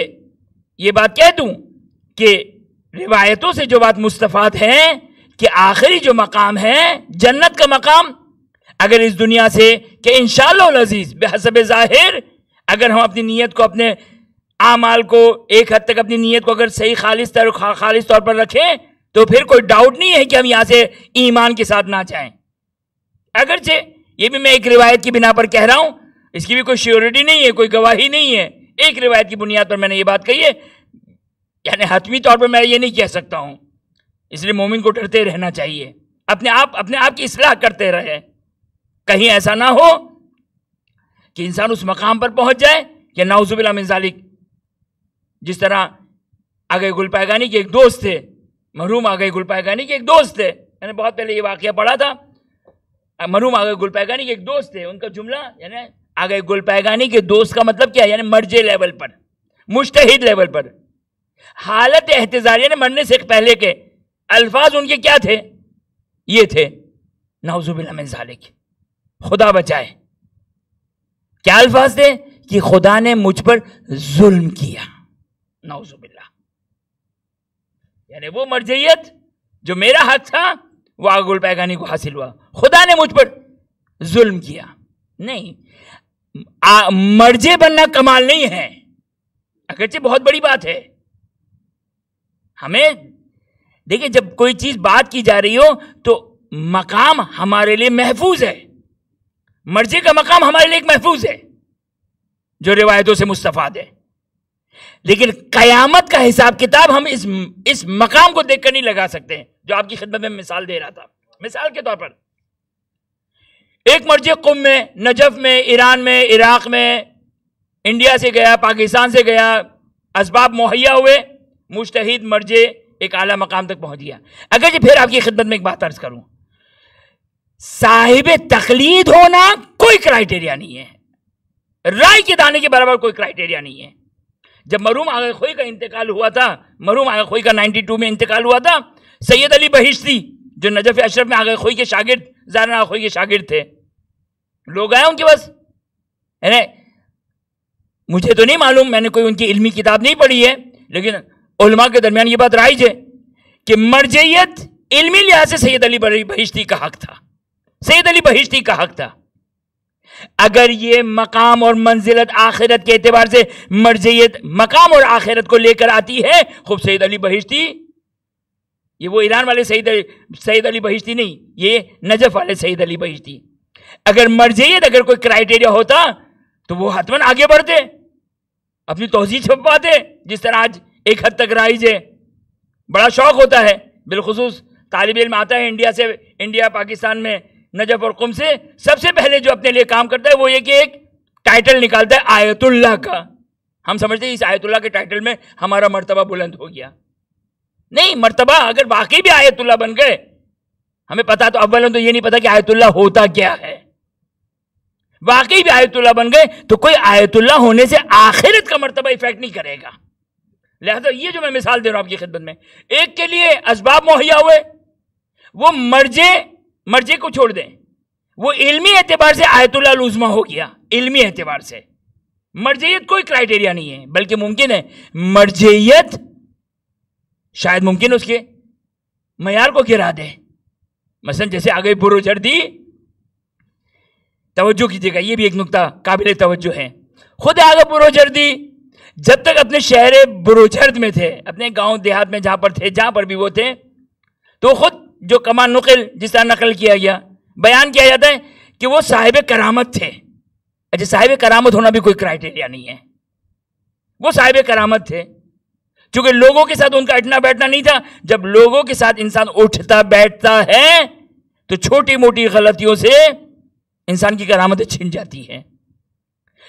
Speaker 2: یہ بات کہہ دوں کہ روایتوں سے جو بات مستفاد ہے کہ آخری جو مقام ہے جنت کا مقام، اگر اس دنیا سے کہ انشاءاللہ العزیز بحسب ظاہر اگر ہم اپنی نیت کو، اپنے اعمال کو ایک حد تک اپنی نیت کو اگر صحیح خالص طور پر رکھیں تو پھر کوئی ڈاؤٹ نہیں ہے کہ ہم یہاں سے ایمان کے ساتھ نہ جائیں۔ اگرچہ یہ بھی میں ایک روایت کی بنا پر کہہ رہا ہوں، اس کی بھی کوئی شیورٹی نہیں ہے، کوئی گواہی نہیں ہے، ایک روایت کی بنیاد پر میں نے یہ بات کہی ہے، یعنی حتمی طور پر میں یہ نہیں کہہ سکتا ہوں۔ اس لیے مومن کو ڈرتے رہنا چاہیے، اپنے آپ کی اصلاح کرتے رہے، کہیں ایسا نہ ہو کہ انسان اس مقام پر پہنچ جائے کہ نعوذ باللہ من ذالک، جس طرح آگے گل پائگانی کے ایک دوست تھے، مرحوم آگے گل پائگانی کے ایک دوست تھے، میں نے بہت پہلے یہ واقعہ پڑھا تھا، مرحوم آگے گل پائگانی کے ایک دوست تھے، ان کا جملہ یعنی آگے گل پائگانی کے دوست کا مطلب کیا ہے، یعنی مرجع لیول پر، مجتہد لیول پر، حالت احتضار یعنی مرنے سے پہلے کے الفاظ ان کے کیا تھے، یہ تھے نعوذ باللہ من ذالک، خدا بچائے۔ کیا الفاظ تھے کہ خدا نے مجھ پر ظلم کیا، نعوذ باللہ، یعنی وہ مرجعیت جو میرا حق تھا وہ آگے گل پائگانی کو حاصل ہوا، خدا نے مجھ پر ظلم کیا۔ نہیں، مرجع بننا کمال نہیں ہے، اگرچہ بہت بڑی بات ہے۔ ہمیں دیکھیں جب کوئی چیز بات کی جا رہی ہو تو مقام ہمارے لیے محفوظ ہے، مرجع کا مقام ہمارے لیے ایک محفوظ ہے جو روایتوں سے مستفاد ہے، لیکن قیامت کا حساب کتاب ہم اس مقام کو دیکھ کر نہیں لگا سکتے، جو آپ کی خدمت میں مثال دے رہا تھا۔ مثال کے طور پر ایک مرجع قم میں، نجف میں، ایران میں، عراق میں، انڈیا سے گیا، پاکستان سے گیا، اسباب مہیا ہوئے، مجتہد مرجع ایک اعلیٰ مقام تک پہنچ گیا۔ اگرچہ پھر آپ کی خدمت میں ایک بات عرض کروں، صاحب تقلید ہونا کوئی کرائیٹیریا نہیں ہے، رائے کے دانے کے برابر کوئی کرائیٹیریا نہیں ہے۔ جب مرحوم آغا خوئی کا انتقال ہوا تھا، مرحوم آغا خوئی کا 92 میں انتقال ہوا تھا، سید علی بہشتی جو نجف اشرف میں آغا خوئی کے شاگرد، زارن آغا خوئی کے شاگرد تھے، لوگ آئے ان کے بس، مجھے تو نہیں معلوم، میں نے کوئی ان کی علمی کتاب نہیں پڑھی ہے، لیکن علماء کے درمیان یہ بات رائج ہے کہ مرجعیت علمی لحاظ سے سید علی بہشتی کا حق تھا، سید علی بہشتی کا حق تھا۔ اگر یہ مقام اور منزلت آخرت کے اعتبار سے مرجعیت مقام اور آخرت کو لے کر آتی ہے، خوب سید علی بہشتی، یہ وہ ایران والے سید علی بہشتی نہیں، یہ نجف والے سید علی بہشتی، اگر مرجعیت اگر کوئی کرائیٹیریا ہوتا تو وہ حتماً آگے بڑھتے، اپنی توضیح چھپواتے، جس طرح آج ایک حد تک رائج ہے۔ بڑا شوق ہوتا ہے، بالخصوص طالب علم آتا ہے انڈیا سے، انڈیا پاکستان میں نجف اور قم سے، سب سے پہلے جو اپنے لیے کام کرتا ہے وہ یہ کہ ایک ٹائٹل نکالتا ہے آیت اللہ کا۔ ہم سمجھتے ہیں اس آیت اللہ کے ٹائٹل میں ہمارا مرتبہ بلند ہو گیا، نہیں، مرتبہ اگر واقعی بھی آیت اللہ بن گئے، ہمیں پتا تو اولن تو یہ نہیں پتا کہ آیت اللہ ہوتا کیا ہے، واقعی بھی آیت اللہ بن گئے تو کوئی آیت اللہ ہونے سے آخرت کا مرتبہ ایفیکٹ نہیں کرے گا۔ لہذا یہ جو میں مثال دے رہا ہوں آپ کی خدمت میں، ایک کے لیے اسباب مہیا ہوئے، وہ مرجع کو چھوڑ دیں، وہ علمی اعتبار سے آیت اللہ العظمیٰ ہو گیا، علمی اعتبار سے مرجعیت کوئی کرائیٹیریا نہیں ہے، بلکہ ممکن ہے مرجعیت شاید ممکن اس کے معیار کو گرا دے۔ مثلا جیسے آگے بروجردی، توجہ کیجیے گا، یہ بھی ایک نقطہ قابل توجہ ہے، خود آگے بروجردی جب تک اپنے شہر بروجرد میں تھے، اپنے گاؤں دیہات میں جہاں پر تھے، جہاں پر بھی وہ تھے، تو خود جو کما نقل جس طرح نقل کیا گیا، بیان کیا جاتا ہے کہ وہ صاحب کرامت تھے۔ اچھا، صاحب کرامت ہونا بھی کوئی کرائیٹیریا نہیں ہے، وہ صاحب کرامت تھے، چونکہ لوگوں کے ساتھ ان کا اٹھنا بیٹھنا نہیں تھا۔ جب لوگوں کے ساتھ انسان اٹھتا بیٹھتا ہے تو چھوٹی موٹی غلطیوں سے انسان کی کرامتیں چھن جاتی ہیں،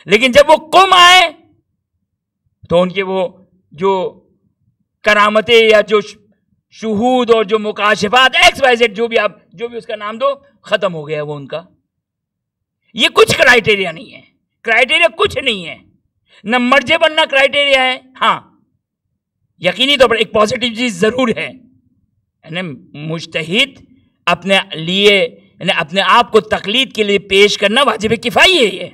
Speaker 2: لیکن جب وہ قم آئے تو ان کے وہ جو کرامتیں یا جو شہود اور جو مکاشفات ایکس وائی زیڈ جو بھی اس کا نام دو، ختم ہو گیا وہ ان کا۔ یہ کچھ کرائیٹیریا نہیں ہے، کرائیٹیریا کچھ نہیں ہے، نہ مرجع بننا کرائیٹیریا ہے۔ ہاں، یقینی طور پر ایک پازیٹیو چیز ضرور ہے، یعنی مجتہد اپنے لیے، یعنی اپنے آپ کو تقلید کے لیے پیش کرنا واجب کفائی ہے،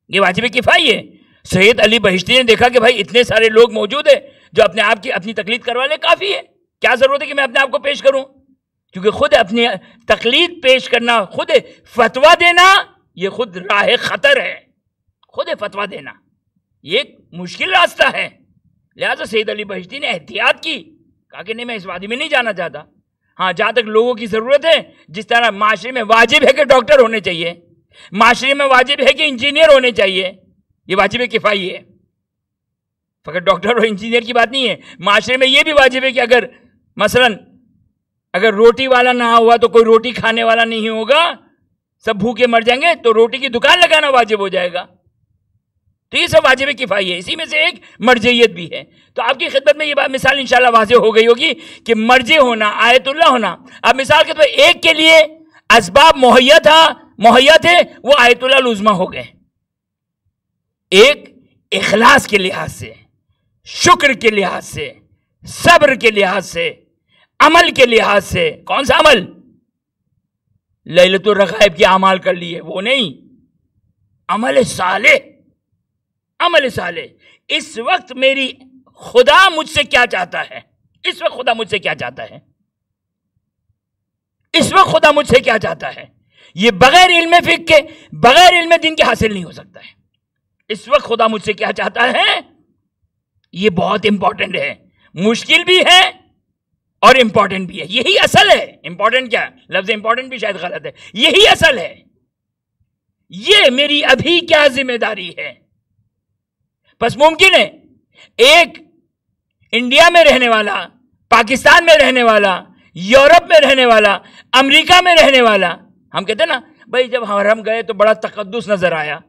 Speaker 2: یہ واجب کفائی ہے۔ سید علی بہشتی نے دیکھا کہ بھائی اتنے سارے لوگ موجود ہیں جو اپنے آپ کی اپنی تقلید کروا لے، کافی ہے، کیا ضرورت ہے کہ میں اپنے آپ کو پیش کروں؟ کیونکہ خود اپنی تقلید پیش کرنا، خود فتویٰ دینا، یہ خود راہ خطر ہے. خود فتویٰ دینا یہ ایک مشکل راستہ ہے. لہٰذا سید علی بہشتی نے احتیاط کی، کہا کہ نہیں میں اس وادی میں نہیں جانا چاہتا. ہاں جہاں تک لوگوں کی ضرورت ہے، جس طرح معاشرے میں واجب ہے کہ ڈاکٹر ہونے چاہیے، معاشرے میں واجب ہے کہ انجینئر ہونے چاہیے، یہ واجب کفائی ہے. فقط ڈاکٹر اور انجینئر کی بات نہیں ہے، معاشرے میں یہ بھی واجب ہے کہ اگر مثلاً اگر روٹی والا نہ ہوا تو کوئی روٹی کھانے والا نہیں ہوگا، سب بھوکے مر جائیں گے، تو روٹی کی دکان لگانا واجب ہو جائے گا. تو یہ سب واجب کفائی ہے، اسی میں سے ایک مرجعیت بھی ہے. تو آپ کی خدمت میں یہ بات مثال انشاءاللہ واضح ہو گئی ہوگی کہ مرجع ہونا، آیت اللہ ہونا. اب مثال کے طور پر ایک کے لیے اسباب مہیا تھے، وہ آیت اللہ العظمیٰ ہو گئے. ایک اخلاص کے لحاظ سے، شکر کے لحاظ سے، صبر کے لحاظ سے، عمل کے لحاظ سے. کون سا عمل؟ لیلۃ الرغائب کے اعمال کر لیے، وہ نہیں، عمل صالح. عمل صالح. اس وقت میری خدا مجھ سے کیا چاہتا ہے؟ اس وقت خدا مجھ سے کیا چاہتا ہے؟ اس وقت خدا مجھ سے کیا چاہتا ہے؟ یہ بغیر علم فقہ کے، بغیر علم دین کے حاصل نہیں ہو سکتا ہے. اس وقت خدا مجھ سے کیا چاہتا ہے، یہ بہت امپورٹنٹ ہے. مشکل بھی ہے اور امپورٹنٹ بھی ہے. یہی اصل ہے. امپورٹنٹ کیا؟ لفظ امپورٹنٹ بھی شاید غلط ہے. یہی اصل ہے. یہ میری ابھی کیا ذمہ داری ہے. بس ممکن ہے ایک انڈیا میں رہنے والا، پاکستان میں رہنے والا، یورپ میں رہنے والا، امریکہ میں رہنے والا، ہم کہتے ہیں نا بھائی جب حرم گئے تو بڑا تقدس نظر آیا،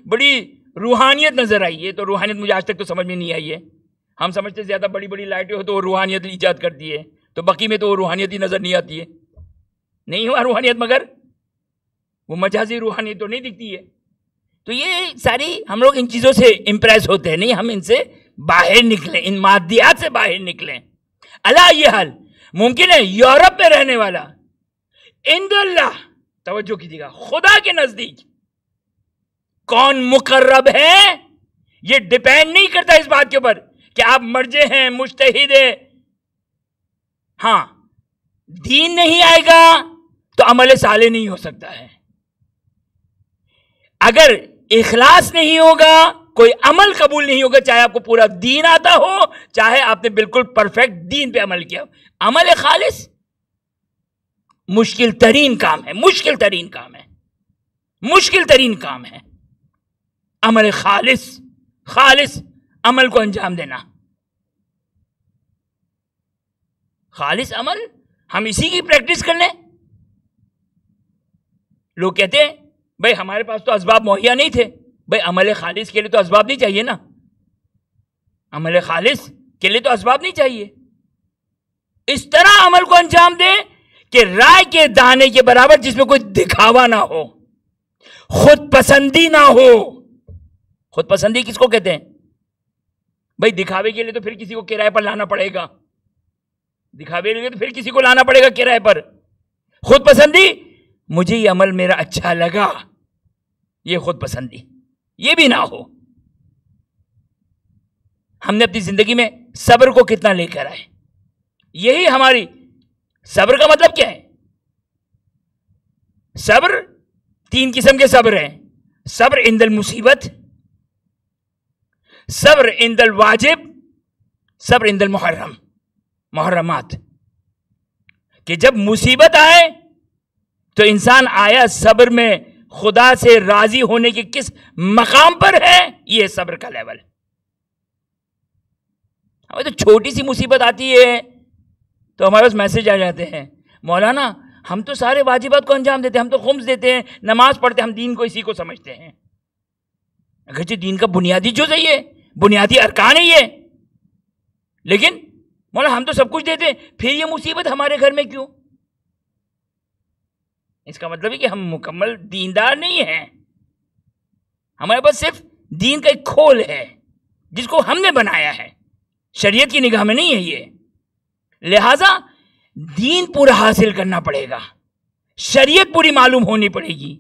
Speaker 2: بڑی روحانیت نظر آئی. یہ تو روحانیت مجھے آج تک تو سمجھ میں نہیں آئی ہے. ہم سمجھتے زیادہ بڑی بڑی لائٹیں ہو تو وہ روحانیت ایجاد کرتی ہے، تو بقی میں تو وہ روحانیت ہی نظر نہیں آتی ہے. نہیں ہوا روحانیت، مگر وہ مجازی روحانیت تو نہیں دکھتی ہے. تو یہ ساری ہم لوگ ان چیزوں سے امپریس ہوتے ہیں. نہیں، ہم ان سے باہر نکلیں، ان مادیات سے باہر نکلیں. اللہ یہ حال ممکن ہے یورپ میں رہنے والا عند اللہ، توجہ کیجیے گا، خدا کے نزدیک کون مقرب ہے، یہ ڈیپینڈ نہیں کرتا اس بات کے اوپر کہ آپ مرجع ہیں، مجتہد ہیں. ہاں دین نہیں آئے گا تو عمل صالح نہیں ہو سکتا ہے. اگر اخلاص نہیں ہوگا، کوئی عمل قبول نہیں ہوگا، چاہے آپ کو پورا دین آتا ہو، چاہے آپ نے بالکل پرفیکٹ دین پہ عمل کیا ہو. عمل خالص مشکل ترین کام ہے، مشکل ترین کام ہے، مشکل ترین کام ہے. عمل خالص عمل کو انجام دینا. خالص عمل ہم اسی کی پریکٹس کر لیں. لوگ کہتے ہیں بھائی ہمارے پاس تو اسباب مہیا نہیں تھے. بھائی عمل خالص کے لیے تو اسباب نہیں چاہیے نا. عمل خالص کے لیے تو اسباب نہیں چاہیے. اس طرح عمل کو انجام دے کہ رائے کے دانے کے برابر، جس میں کوئی دکھاوا نہ ہو، خود پسندی نہ ہو. خود پسندی کس کو کہتے ہیں؟ بھائی دکھاوے کے لیے تو پھر کسی کو کرائے پر لانا پڑے گا. دکھاوے کے لیے تو پھر کسی کو لانا پڑے گا کرائے پر. خود پسندی، مجھے یہ عمل میرا اچھا لگا، یہ خود پسندی، یہ بھی نہ ہو. ہم نے اپنی زندگی میں صبر کو کتنا لے کر آئے. یہی ہماری صبر کا مطلب کیا ہے؟ صبر 3 قسم کے صبر ہیں. صبر عند المصیبت، صبر عند الواجب، صبر عند محرمات. کہ جب مصیبت آئے تو انسان آیا صبر میں خدا سے راضی ہونے کے کس مقام پر ہے، یہ صبر کا لیول. ہمیں تو چھوٹی سی مصیبت آتی ہے تو ہمارے پاس میسج آ جاتے ہیں، مولانا ہم تو سارے واجبات کو انجام دیتے ہیں، ہم تو خمس دیتے ہیں، نماز پڑھتے ہیں، ہم دین کو اسی کو سمجھتے ہیں. اگرچہ دین کا بنیادی جز ہے، یہ بنیادی ارکان ہے یہ، لیکن مولانا ہم تو سب کچھ دیتے ہیں، پھر یہ مصیبت ہمارے گھر میں کیوں؟ اس کا مطلب ہے کہ ہم مکمل دیندار نہیں ہیں. ہمارے پاس صرف دین کا ایک کھول ہے جس کو ہم نے بنایا ہے، شریعت کی نگاہ میں نہیں ہے یہ. لہذا دین پورا حاصل کرنا پڑے گا، شریعت پوری معلوم ہونی پڑے گی.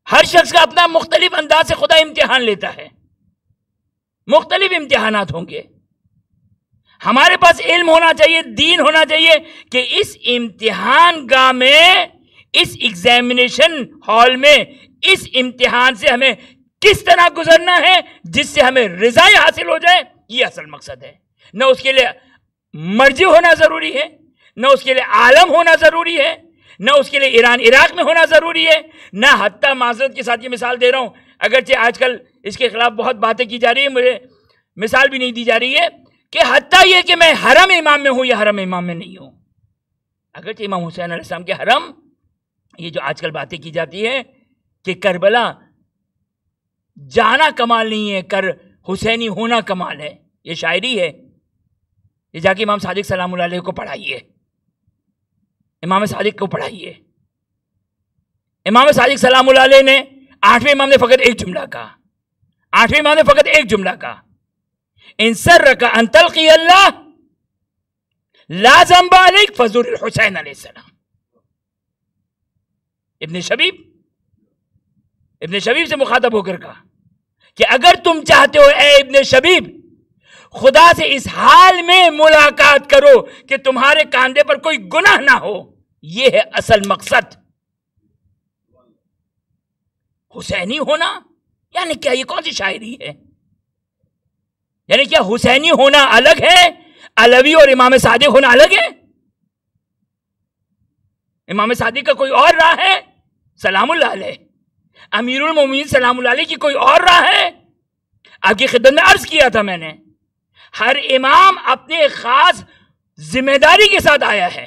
Speaker 2: ہر شخص کا اپنا مختلف انداز سے خدا امتحان لیتا ہے، مختلف امتحانات ہوں گے. ہمارے پاس علم ہونا چاہیے، دین ہونا چاہیے کہ اس امتحان گاہ میں، اس ایگزامینیشن ہال میں، اس امتحان سے ہمیں کس طرح گزرنا ہے جس سے ہمیں رضائی حاصل ہو جائے. یہ اصل مقصد ہے. نہ اس کے لیے مرجع ہونا ضروری ہے، نہ اس کے لیے عالم ہونا ضروری ہے، نہ اس کے لیے ایران عراق میں ہونا ضروری ہے، نہ حتیٰ معذرت کے ساتھ یہ مثال دے رہا ہوں، اگرچہ آج کل اس کے خلاف بہت باتیں کی جا رہی ہیں، مجھے مثال بھی نہیں دی جا رہی ہے کہ حتیٰ یہ کہ میں حرم امام میں ہوں یا حرم امام میں نہیں ہوں. اگرچہ امام حسین علیہ السلام کے حرم، یہ جو آج کل باتیں کی جاتی ہے کہ کربلا جانا کمال نہیں ہے، حسینی ہونا کمال ہے، یہ شاعری ہے. یہ جا کے امام صادق سلام اللہ علیہ کو پڑھائیے، امام صادق کو پڑھائیے. امام صادق سلام اللہ علیہ نے 8ویں امام نے فقط ایک جملہ کہا، 8ویں امام نے فقط ایک جملہ کہا، ان سرک ان تلقی اللہ لا ذنب علیک فزور الحسین علیہ السلام. ابن شبیب سے مخاطب ہو کر کہا کہ اگر تم چاہتے ہو اے ابن شبیب خدا سے اس حال میں ملاقات کرو کہ تمہارے کاندھے پر کوئی گناہ نہ ہو، یہ ہے اصل مقصد. حسینی ہونا یعنی کیا؟ یہ کون سی شاعری ہے؟ یعنی کیا حسینی ہونا الگ ہے، علوی اور امام صادق ہونا الگ ہے؟ امام صادق کا کوئی اور راہ ہے سلام اللہ علیہ، امیر المومنین سلام اللہ علیہ کی کوئی اور راہ ہے. آپ کی خدمت میں عرض کیا تھا میں نے، ہر امام اپنے خاص ذمہ داری کے ساتھ آیا ہے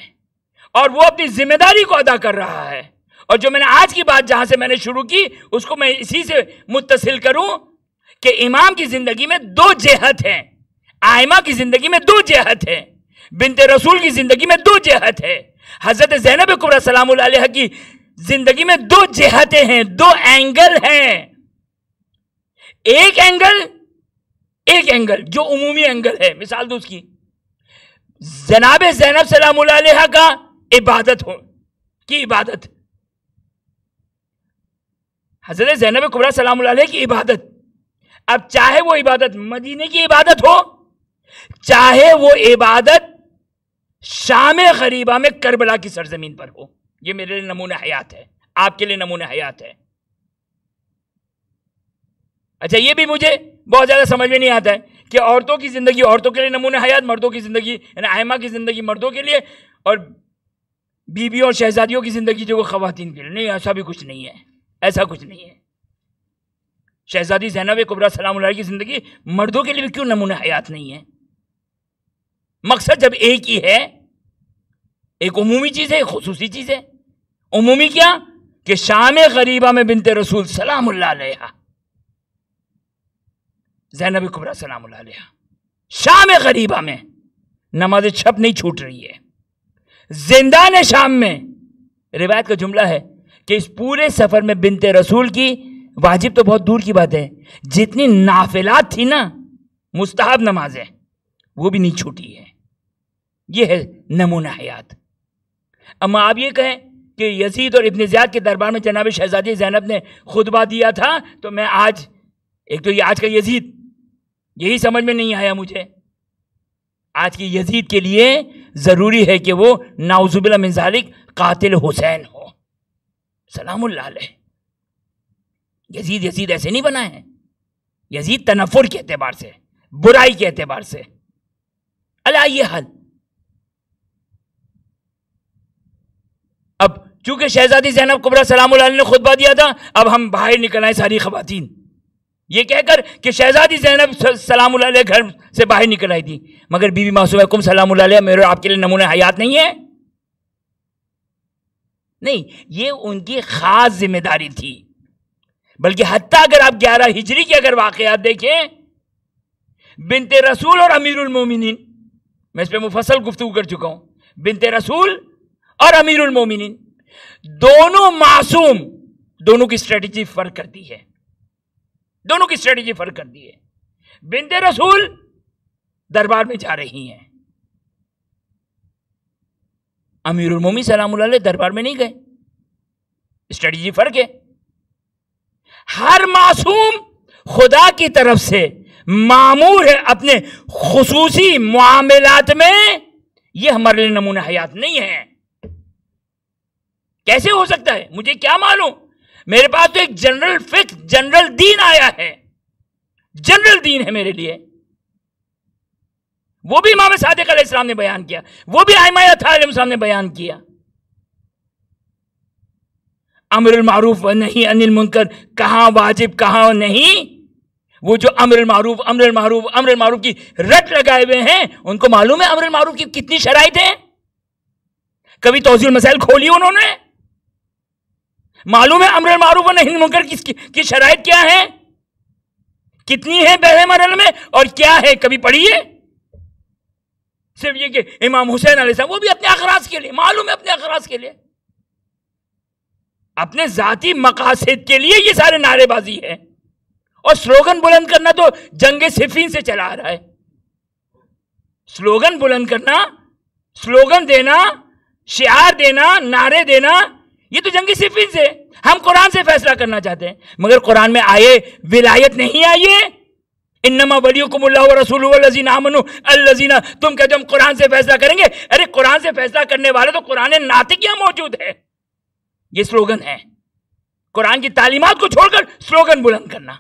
Speaker 2: اور وہ اپنی ذمہ داری کو ادا کر رہا ہے. اور جو میں نے آج کی بات جہاں سے میں نے شروع کی اس کو میں اسی سے متصل کروں کہ امام کی زندگی میں 2 جہت ہیں، آئمہ کی زندگی میں 2 جہت ہیں، بنت رسول کی زندگی میں 2 جہت ہے، حضرت زینب کبریٰ سلام اللہ علیہ کی زندگی میں 2 جہتیں ہیں، 2 اینگل ہیں. ایک اینگل جو عمومی اینگل ہے، مثال دو اس کی، جناب زینب سلام اللہ علیہ کا عبادت کی عبادت، حضرت زینب کبریٰ سلام اللہ علیہ کی عبادت. اب چاہے وہ عبادت مدینے کی عبادت ہو، چاہے وہ عبادت شام غریبہ میں کربلا کی سرزمین پر ہو، یہ میرے لیے نمونہ حیات ہے، آپ کے لیے نمونہ حیات ہے. اچھا یہ بھی مجھے بہت زیادہ سمجھ میں نہیں آتا ہے کہ عورتوں کی زندگی عورتوں کے لیے نمونہ حیات، مردوں کی زندگی یعنی ائمہ کی زندگی مردوں کے لیے اور بیویوں اور شہزادیوں کی زندگی جو وہ خواتین کے لیے. نہیں، ایسا بھی کچھ نہیں ہے، ایسا کچھ نہیں ہے. شہزادی زینب کبریٰ سلام اللہ علیہ کی زندگی مردوں کے لیے بھی کیوں نمونہ حیات نہیں ہے؟ مقصد جب ایک ہی ہے، ایک عمومی چیز ہے، ایک خصوصی چیز ہے. عمومی کیا کہ شام غریبہ میں بنت رسول سلام اللہ علیہ، زینب کبریٰ سلام اللہ علیہ، شام غریبہ میں نماز چھپ نہیں چھوٹ رہی ہے. زندان شام میں روایت کا جملہ ہے کہ اس پورے سفر میں بنت رسول کی واجب تو بہت دور کی بات ہے، جتنی نافلات تھی نا، مستحب نمازیں، وہ بھی نہیں چھوٹی ہے. یہ ہے نمونہ حیات. اما آپ یہ کہیں کہ یزید اور ابن زیاد کے دربار میں جناب شہزادی زینب نے خطبہ دیا تھا، تو میں آج ایک تو یہ آج کا یزید یہی سمجھ میں نہیں آیا مجھے. آج کی یزید کے لیے ضروری ہے کہ وہ نعوذ باللہ من ذالک قاتل حسین ہو سلام اللہ علیہ. یزید ایسے نہیں بنا ہے، یزید تنفر کے اعتبار سے، برائی کے اعتبار سے. اللہ یہ حل. اب چونکہ شہزادی زینب کبریٰ سلام اللہ علیہ نے خطبہ دیا تھا، اب ہم باہر نکل آئے ساری خواتین یہ کہہ کر کہ شہزادی زینب سلام اللہ علیہ گھر سے باہر نکل آئی تھی، مگر بی بی معصومہ کم سلام اللہ علیہ میرے آپ کے لیے نمونہ حیات نہیں ہے. نہیں، یہ ان کی خاص ذمہ داری تھی. بلکہ حتیٰ اگر آپ 11 ہجری کے اگر واقعات دیکھیں، بنت رسول اور امیر المومنین، میں اس پہ مفصل گفتگو کر چکا ہوں، بنت رسول اور امیر المومنین دونوں معصوم، دونوں کی اسٹریٹجی فرق کرتی ہے، دونوں کی اسٹریٹجی فرق کرتی ہے. بنت رسول دربار میں جا رہی ہیں، امیر المومنین سلام اللہ علیہ دربار میں نہیں گئے، اسٹریٹجی فرق ہے. ہر معصوم خدا کی طرف سے معمور ہے اپنے خصوصی معاملات میں، یہ ہمارے لیے نمونہ حیات نہیں ہے۔ کیسے ہو سکتا ہے؟ مجھے کیا معلوم؟ میرے پاس تو ایک جنرل فقہ، جنرل دین آیا ہے، جنرل دین ہے میرے لیے، وہ بھی امام صادق علیہ السلام نے بیان کیا، وہ بھی ائمہ اطہار علیہ السلام نے بیان کیا۔ امر المعروف و نہی عن المنکر کہاں واجب کہاں نہیں، وہ جو امر المعروف کی رٹ لگائے ہوئے ہیں، ان کو معلوم ہے امر المعروف کی کتنی شرائط ہیں؟ کبھی توضیح المسائل کھولی انہوں نے؟ معلوم ہے امر المعروف و نہی عن المنکر کی شرائط کیا ہیں، کتنی ہیں پہلے مرحلے میں، اور کیا ہے کبھی پڑھیے؟ صرف یہ کہ امام حسین علیہ السلام، وہ بھی اپنے اغراض کے لیے، معلوم ہے اپنے اغراض کے لیے، اپنے ذاتی مقاصد کے لیے یہ سارے نعرے بازی ہے، اور سلوگن بلند کرنا تو جنگ صفین سے چلا آ رہا ہے۔ سلوگن بلند کرنا، سلوگن دینا، شعار دینا، نعرے دینا، یہ تو جنگ صفین سے۔ ہم قرآن سے فیصلہ کرنا چاہتے ہیں، مگر قرآن میں آئے ولایت نہیں آئی ہے، انما ولیکم اللہ ورسولہ والذین آمنوا الذین، تم کہتے ہم قرآن سے فیصلہ کریں گے؟ ارے قرآن سے فیصلہ کرنے والے تو قرآن ناطق یہاں موجود ہے۔ یہ سلوگن ہے، قرآن کی تعلیمات کو چھوڑ کر سلوگن بلند کرنا۔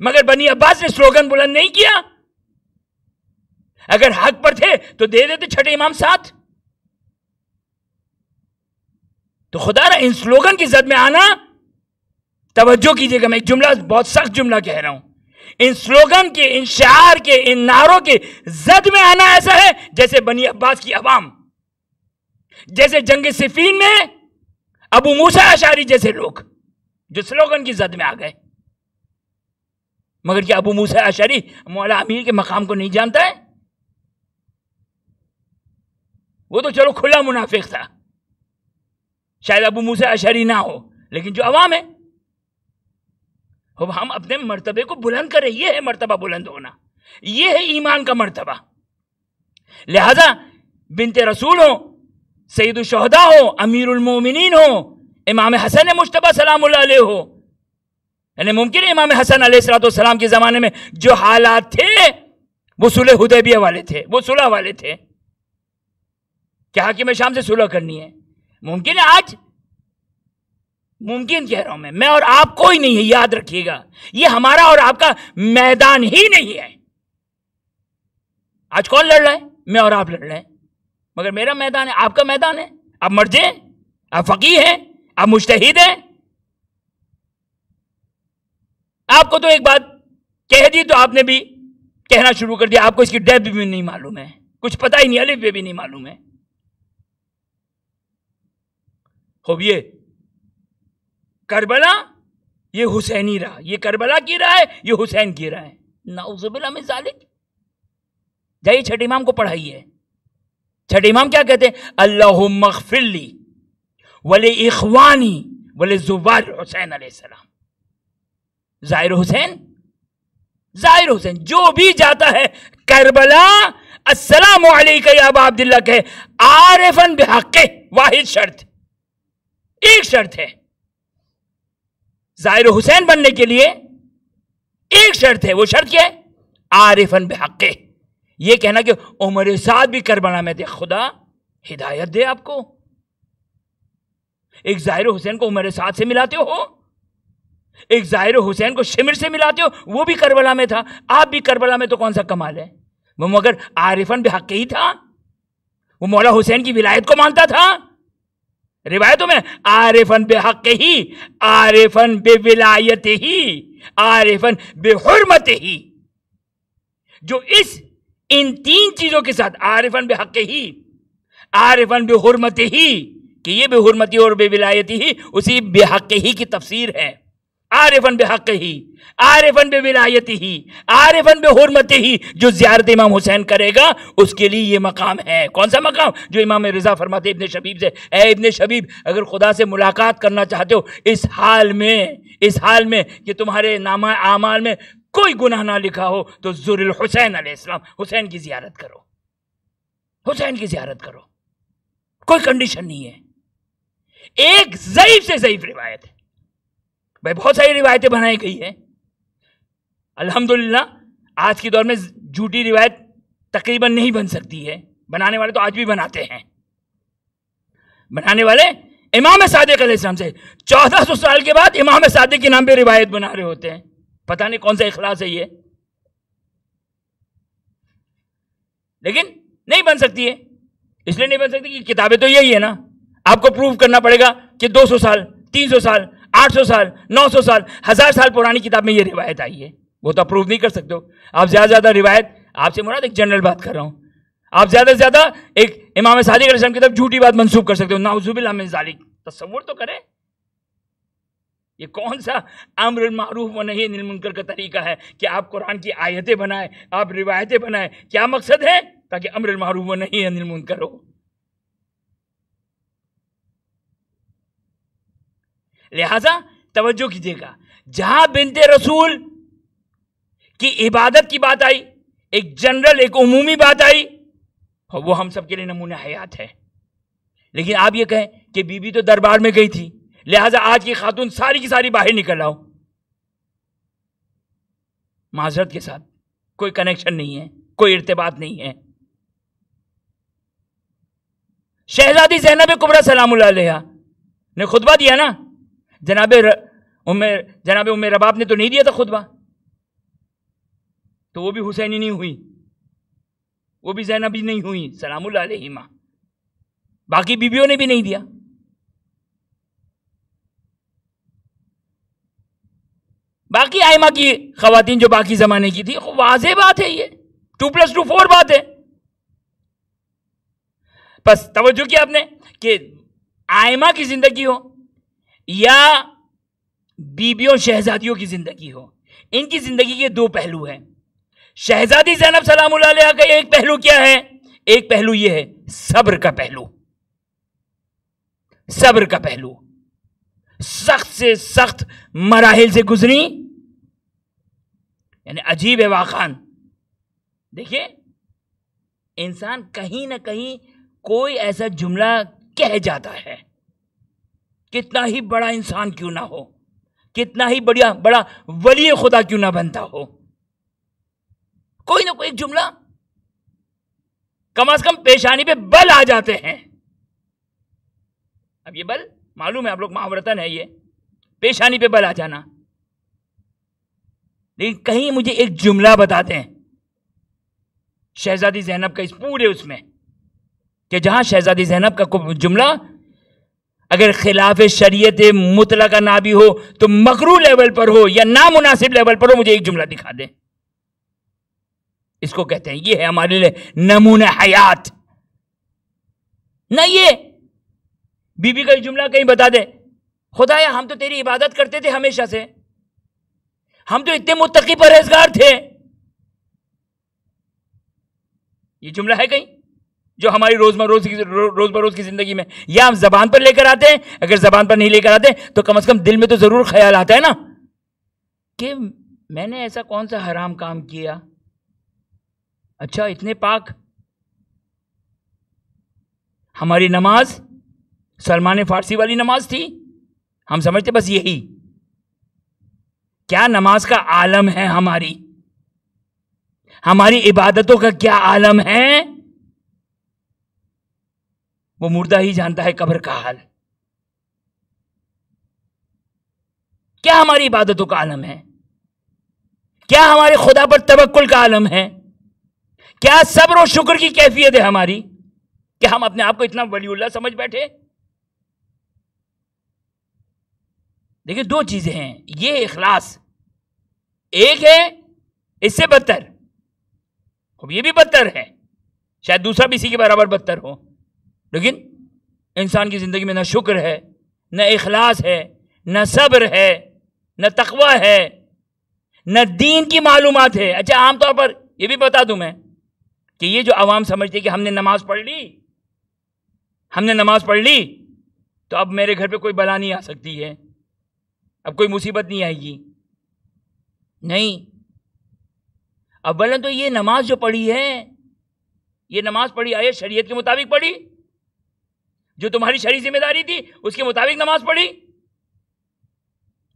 Speaker 2: مگر بنی عباس نے سلوگن بلند نہیں کیا، اگر حق پر تھے تو دے دیتے چھٹے امام ساتھ۔ تو خدا رہا ان سلوگن کی زد میں آنا، توجہ کیجئے گا، میں ایک جملہ، بہت سخت جملہ کہہ رہا ہوں، ان سلوگن کے، ان شعار کے، ان نعروں کے زد میں آنا ایسا ہے جیسے بنی عباس کی عوام، جیسے جنگ صفین میں ابو موسیٰ اشعری جیسے لوگ جو سلوگن کی زد میں آ گئے۔ مگر کیا ابو موسیٰ اشعری مولا امیر کے مقام کو نہیں جانتا ہے؟ وہ تو چلو کھلا منافق تھا، شاید ابو موسیٰ اشعری نہ ہو، لیکن جو عوام ہے، ہم اپنے مرتبے کو بلند کریں، یہ ہے مرتبہ بلند ہونا، یہ ہے ایمان کا مرتبہ۔ لہذا بنت رسول ہو، سید الشہداء ہو، امیر المومنین ہو، امام حسن مجتبیٰ سلام اللہ علیہ ہو، یعنی ممکن ہے امام حسن علیہ السلام کے زمانے میں جو حالات تھے وہ صلح حدیبیہ والے تھے، وہ صلح والے تھے کہ حاکم شام سے صلح کرنی ہے۔ ممکن ہے آج، ممکن کہہ رہا ہوں میں اور آپ کوئی نہیں ہے، یاد رکھیے گا، یہ ہمارا اور آپ کا میدان ہی نہیں ہے۔ آج کون لڑ رہا ہے؟ میں اور آپ لڑ رہے ہیں، مگر میرا میدان ہے، آپ کا میدان ہے۔ آپ مرجع ہیں، آپ فقیہ ہیں، آپ مجتہد ہیں۔ آپ کو تو ایک بات کہہ دی تو آپ نے بھی کہنا شروع کر دیا، آپ کو اس کی ڈیپتھ بھی نہیں معلوم ہے، کچھ پتہ ہی نہیں، الف بے بھی نہیں معلوم ہے۔ خوب یہ کربلا، یہ حسینی راہ، یہ کربلا کی راہ ہے، یہ حسین کی راہ ہے، نعوذ باللہ من ذالک۔ جائیے چھٹے امام کو پڑھائیے، چھٹے امام کیا کہتے ہیں؟ اللہم اغفر لی ولی ولزوار حسین علیہ السلام۔ ظاہر حسین جو بھی جاتا ہے کربلا، السلام علیکہ یا ابا عبداللہ کہے، عارفاً بحقہ، واحد شرط، ایک شرط ہے ظاہر حسین بننے کے لیے، ایک شرط ہے، وہ شرط کیا ہے؟ عارفاً بحقہ، یہ کہنا کہ عمر سعد بھی کربلا میں تھے، خدا ہدایت دے آپ کو۔ ایک ظاہر حسین کو عمر سعد سے ملاتے ہو، ایک ظاہر حسین کو شمر سے ملاتے ہو، وہ بھی کربلا میں تھا، آپ بھی کربلا میں، تو کون سا کمال ہے؟ وہ مگر عارفاً بحق ہی تھا، وہ مولا حسین کی ولایت کو مانتا تھا۔ روایتوں میں عارفاً بحق ہی، عارفاً بولایت ہی، عارفاً بحرمت ہی، جو ان تین چیزوں کے ساتھ، عارفاً بحق ہی، عارفاً بحرمت ہی، کہ یہ بحرمتی اور بولایت ہی اسی بحق ہی کی تفسیر ہے۔ عارفاً بحق ہی، عارفاً بولایت ہی، عارفاً بحرمت ہی، جو زیارت امام حسین کرے گا اس کے لیے یہ مقام ہے۔ کون سا مقام؟ جو امام رضا فرماتے ابن شبیب سے، اے ابن شبیب، اگر خدا سے ملاقات کرنا چاہتے ہو اس حال میں کہ تمہارے نامہ اعمال میں کوئی گناہ نہ لکھا ہو، تو زور الحسین علیہ السلام، حسین کی زیارت کرو، حسین کی زیارت کرو، کوئی کنڈیشن نہیں ہے۔ ایک ضعیف سے ضعیف روایت ہے، بھائی بہت ساری روایتیں بنائی گئی ہیں، الحمدللہ آج کے دور میں جھوٹی روایت تقریباً نہیں بن سکتی ہے. بنانے والے تو آج بھی بناتے ہیں. بنانے والے امام صادق علیہ السلام سے 1400 سال کے بعد امام صادق کے نام پہ روایت بنا رہے ہوتے ہیں. پتہ نہیں کون سا اخلاص ہے یہ. لیکن نہیں بن سکتی ہے. اس لیے نہیں بن سکتی کہ کتابیں تو یہی ہے نا. آپ کو پروف کرنا پڑے گا کہ 200 سال 300 سال 800 سال 900 سال 1000 سال پرانی کتاب میں یہ روایت آئی ہے. وہ تو آپ پروف نہیں کر سکتے ہو. آپ زیادہ روایت, آپ سے مراد ایک جنرل بات کر رہا ہوں, آپ زیادہ سے زیادہ ایک امام صادق علیہ السلام کی طرف جھوٹی بات منسوب کر سکتے ہو. نعوذ باللہ من ذالک. تصور تو کریں, یہ کون سا امر المعروف و نہی عن المنکر کا طریقہ ہے کہ آپ قرآن کی آیتیں بنائیں, آپ روایتیں بنائیں. کیا مقصد ہے؟ تاکہ امر المعروف و نہی عن المنکر ہو. لہذا توجہ کیجیے گا, جہاں بنت رسول کی عبادت کی بات آئی, ایک جنرل ایک عمومی بات آئی, وہ ہم سب کے لیے نمونہ حیات ہے. لیکن آپ یہ کہیں کہ بی بی تو دربار میں گئی تھی, لہٰذا آج کی خاتون ساری کی ساری باہر نکل آؤ. معذرت کے ساتھ کوئی کنیکشن نہیں ہے, کوئی ارتباط نہیں ہے. شہزادی زینب کبریٰ سلام اللہ علیہا نے خطبہ دیا نا. جناب ام رباب نے تو نہیں دیا تھا خطبہ, تو وہ بھی حسینی نہیں ہوئی, وہ بھی زینبی نہیں ہوئی سلام اللہ علیہما. باقی بیویوں نے بھی نہیں دیا. باقی آئمہ کی خواتین جو باقی زمانے کی تھی, واضح بات ہے, یہ 2+2 4 بات ہے. بس توجہ کیا آپ نے کہ آئمہ کی زندگی ہو یا بیبیوں شہزادیوں کی زندگی ہو, ان کی زندگی کے دو پہلو ہیں. شہزادی زینب سلام اللہ علیہا کا ایک پہلو کیا ہے؟ ایک پہلو یہ ہے صبر کا پہلو. صبر کا پہلو, سخت سے سخت مراحل سے گزری. یعنی عجیب ہے واقعاً. دیکھیں, انسان کہیں نہ کہیں کوئی ایسا جملہ کہہ جاتا ہے, کتنا ہی بڑا انسان کیوں نہ ہو, کتنا ہی بڑا ولی خدا کیوں نہ بنتا ہو, کوئی نہ کوئی ایک جملہ کم از کم پیشانی پہ بل آ جاتے ہیں. اب یہ بل معلوم ہے آپ لوگ محاورتاً ہے, یہ پیشانی پہ بل آ جانا. لیکن کہیں مجھے ایک جملہ بتا دیں شہزادی زینب کا اس پورے اس میں, کہ جہاں شہزادی زینب کا جملہ اگر خلاف شریعت مطلقہ نہ بھی ہو تو مکروہ لیول پر ہو یا نامناسب لیول پر ہو, مجھے ایک جملہ دکھا دیں. اس کو کہتے ہیں, یہ ہے ہمارے لیے نمونہ حیات. نہ یہ بی بی کا جملہ کہیں بتا دے, خدایا ہم تو تیری عبادت کرتے تھے ہمیشہ سے, ہم تو اتنے متقی پرہیزگار تھے. یہ جملہ ہے کہیں جو ہماری روز بروز کی زندگی میں, یا ہم زبان پر لے کر آتے ہیں؟ اگر زبان پر نہیں لے کر آتے تو کم از کم دل میں تو ضرور خیال آتا ہے نا کہ میں نے ایسا کون سا حرام کام کیا. اچھا اتنے پاک. ہماری نماز سلمان فارسی والی نماز تھی, ہم سمجھتے بس یہی. کیا نماز کا عالم ہے ہماری عبادتوں کا کیا عالم ہے, وہ مردہ ہی جانتا ہے قبر کا حال. کیا ہماری عبادتوں کا عالم ہے, کیا ہمارے خدا پر توکل کا عالم ہے, کیا صبر و شکر کی کیفیت ہے ہماری, کہ ہم اپنے آپ کو اتنا ولی اللہ سمجھ بیٹھے. دیکھیں دو چیزیں ہیں, یہ اخلاص ایک ہے, اس سے بدتر, اب یہ بھی بدتر ہے, شاید دوسرا بھی اسی کے برابر بدتر ہو, لیکن انسان کی زندگی میں نہ شکر ہے, نہ اخلاص ہے, نہ صبر ہے, نہ تقوی ہے, نہ دین کی معلومات ہے. اچھا عام طور پر یہ بھی بتا دوں میں کہ یہ جو عوام سمجھتے کہ ہم نے نماز پڑھ لی تو اب میرے گھر پہ کوئی بلا نہیں آ سکتی ہے, اب کوئی مصیبت نہیں آئے گی. نہیں, اولا تو یہ نماز جو پڑھی ہے, یہ نماز پڑھی آئے شریعت کے مطابق پڑھی, جو تمہاری شرعی ذمہ داری تھی اس کے مطابق نماز پڑھی.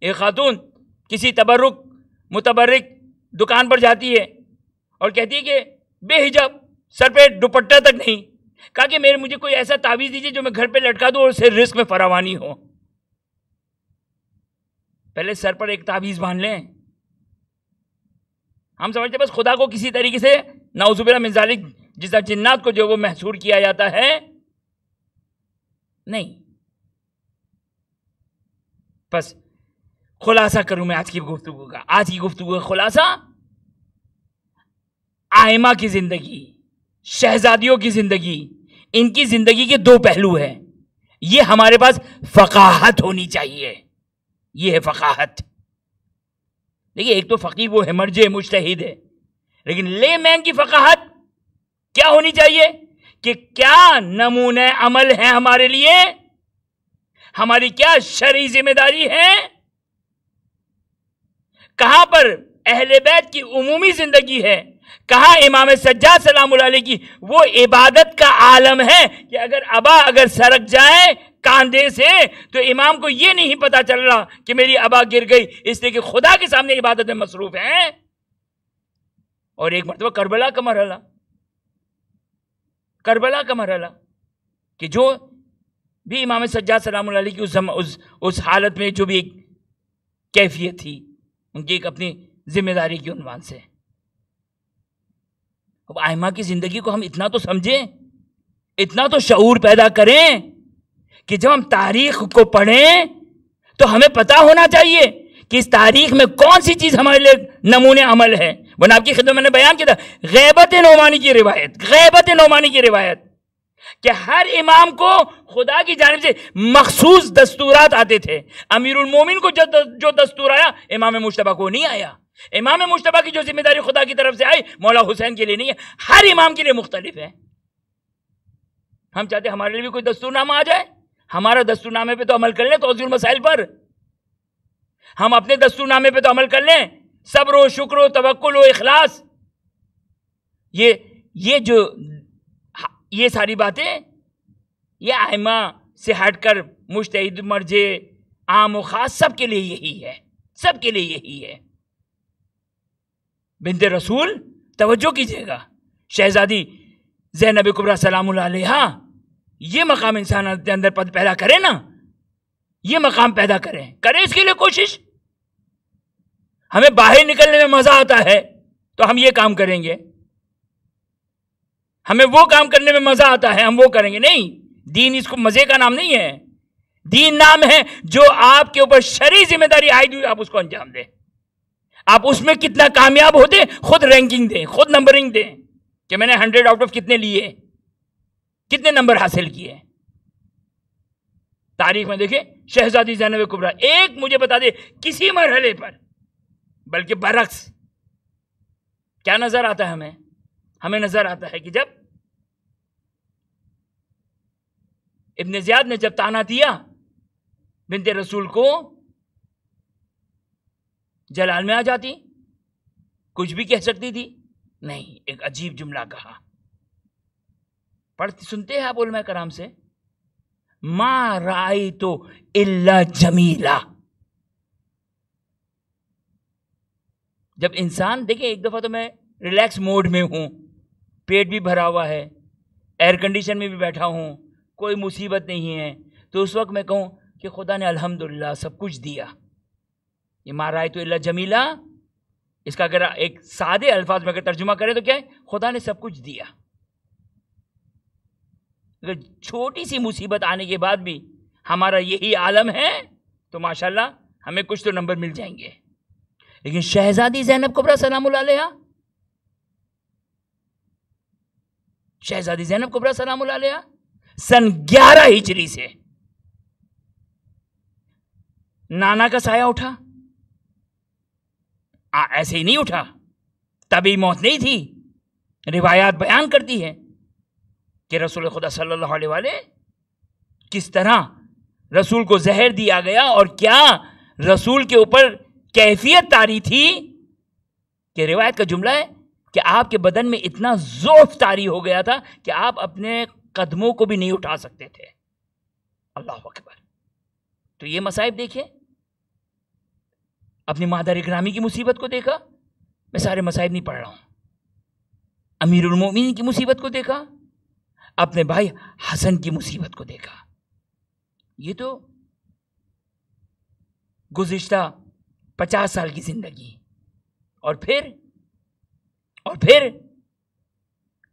Speaker 2: ایک خاتون کسی متبرک دکان پر جاتی ہے اور کہتی ہے کہ بے حجاب، سر پہ دوپٹہ تک نہیں. کہا کہ مجھے کوئی ایسا تعویذ دیجیے جو میں گھر پہ لٹکا دوں اور اسے رزق میں فراوانی ہو. پہلے سر پر ایک تعویذ باندھ لیں. ہم سمجھتے بس خدا کو کسی طریقے سے نعوذ باللہ من ذالک جس طرح جنات کو جو وہ محصور کیا جاتا ہے، نہیں. بس خلاصہ کروں میں آج کی گفتگو کا. آج کی گفتگو کا خلاصہ، آئمہ کی زندگی، شہزادیوں کی زندگی، ان کی زندگی کے دو پہلو ہیں. یہ ہمارے پاس فقاہت ہونی چاہیے. یہ ہے فقاہت. دیکھیے ایک تو فقیر وہ ہے، مرجع مجتہد ہے، لیکن لے مین کی فقاہت کیا ہونی چاہیے کہ کیا نمونہ عمل ہے ہمارے لیے، ہماری کیا شرعی ذمہ داری ہے، کہاں پر اہل بیت کی عمومی زندگی ہے، کہاں امام سجاد سلام اللہ علیہ کی وہ عبادت کا عالم ہے کہ اگر سرک جائے کاندھے سے تو امام کو یہ نہیں پتا چل رہا کہ میری ابا گر گئی، اس لیے کہ خدا کے سامنے عبادت میں مصروف ہیں. اور ایک مرتبہ کربلا کا مرحلہ کہ جو بھی امام سجاد سلام اللہ علیہ کی اس حالت میں جو بھی ایک کیفیت تھی، ان کی ایک اپنی ذمہ داری کے عنوان سے. اب آئمہ کی زندگی کو ہم اتنا تو سمجھیں، اتنا تو شعور پیدا کریں کہ جب ہم تاریخ کو پڑھیں تو ہمیں پتا ہونا چاہیے کہ اس تاریخ میں کون سی چیز ہمارے لیے نمونے عمل ہے. ورنہ آپ کی خدمت میں نے بیان کیا تھا غیبت نعمانی کی روایت کہ ہر امام کو خدا کی جانب سے مخصوص دستورات آتے تھے. امیر المومن کو جو دستور آیا امام مجتبیٰ کو نہیں آیا. امام مجتبیٰ کی جو ذمہ داری خدا کی طرف سے آئی مولا حسین کے لیے نہیں ہے، ہر امام کے لیے مختلف ہے. ہم چاہتے ہیں ہمارے لیے بھی کوئی دستور نامہ آ جائے. ہمارا دستور نامے پہ تو عمل کر لیں توضیح المسائل پر، ہم اپنے دستور نامے پہ تو عمل کر لیں. صبر و شکر و توکل و اخلاص، یہ ساری باتیں یہ ائمہ سے ہٹ کر مجتہد مرجع عام و خاص سب کے لیے یہی ہے. بنت رسول توجہ کیجئے گا، شہزادی زینب کبریٰ سلام اللہ علیہا، یہ مقام انسان کے اندر پیدا کرے نا، یہ مقام پیدا کرے اس کے لیے کوشش. ہمیں باہر نکلنے میں مزہ آتا ہے تو ہم یہ کام کریں گے، ہمیں وہ کام کرنے میں مزہ آتا ہے ہم وہ کریں گے. نہیں، دین اس کو مزے کا نام نہیں ہے. دین نام ہے جو آپ کے اوپر شرعی ذمہ داری عائد ہوئی آپ اس کو انجام دیں. آپ اس میں کتنا کامیاب ہوتے خود رینکنگ دیں، خود نمبرنگ دیں کہ میں نے 100 آؤٹ آف کتنے لیے، کتنے نمبر حاصل کیے. تاریخ میں دیکھیں شہزادی زینب کبریٰ، ایک مجھے بتا دے کسی مرحلے پر، بلکہ برعکس کیا نظر آتا ہے ہمیں نظر آتا ہے کہ جب ابن زیاد نے جب تانا دیا بنت رسول کو، جلال میں آ جاتی، کچھ بھی کہہ سکتی تھی، نہیں، ایک عجیب جملہ کہا. سنتے ہیں آپ علماء کرام سے، ما رأیت الا جمیلا. جب انسان دیکھیں ایک دفعہ تو میں ریلیکس موڈ میں ہوں، پیٹ بھی بھرا ہوا ہے، ایئر کنڈیشن میں بھی بیٹھا ہوں، کوئی مصیبت نہیں ہے، تو اس وقت میں کہوں کہ خدا نے الحمدللہ سب کچھ دیا. یہ ما رأیت الا جمیلا، اس کا اگر ایک سادے الفاظ میں اگر ترجمہ کرے تو کیا ہے؟ خدا نے سب کچھ دیا. اگر چھوٹی سی مصیبت آنے کے بعد بھی ہمارا یہی عالم ہے تو ماشاءاللہ ہمیں کچھ تو نمبر مل جائیں گے. لیکن شہزادی زینب کبریٰ سلام اللہ علیہا، شہزادی زینب کبریٰ سلام اللہ علیہا سن 11 ہجری سے نانا کا سایہ اٹھا، ایسے ہی نہیں اٹھا، طبی موت نہیں تھی. روایات بیان کرتی ہے کہ رسول خدا صلی اللہ علیہ وآلہ کس طرح رسول کو زہر دیا گیا اور کیا رسول کے اوپر کیفیت طاری تھی کہ روایت کا جملہ ہے کہ آپ کے بدن میں اتنا ضعف طاری ہو گیا تھا کہ آپ اپنے قدموں کو بھی نہیں اٹھا سکتے تھے. اللہ اکبر. تو یہ مصائب دیکھیں، اپنی مادر گرامی کی مصیبت کو دیکھا، میں سارے مصائب نہیں پڑھ رہا ہوں. امیر المومنین کی مصیبت کو دیکھا, اپنے بھائی حسن کی مصیبت کو دیکھا. یہ تو گزشتہ 50 سال کی زندگی. اور پھر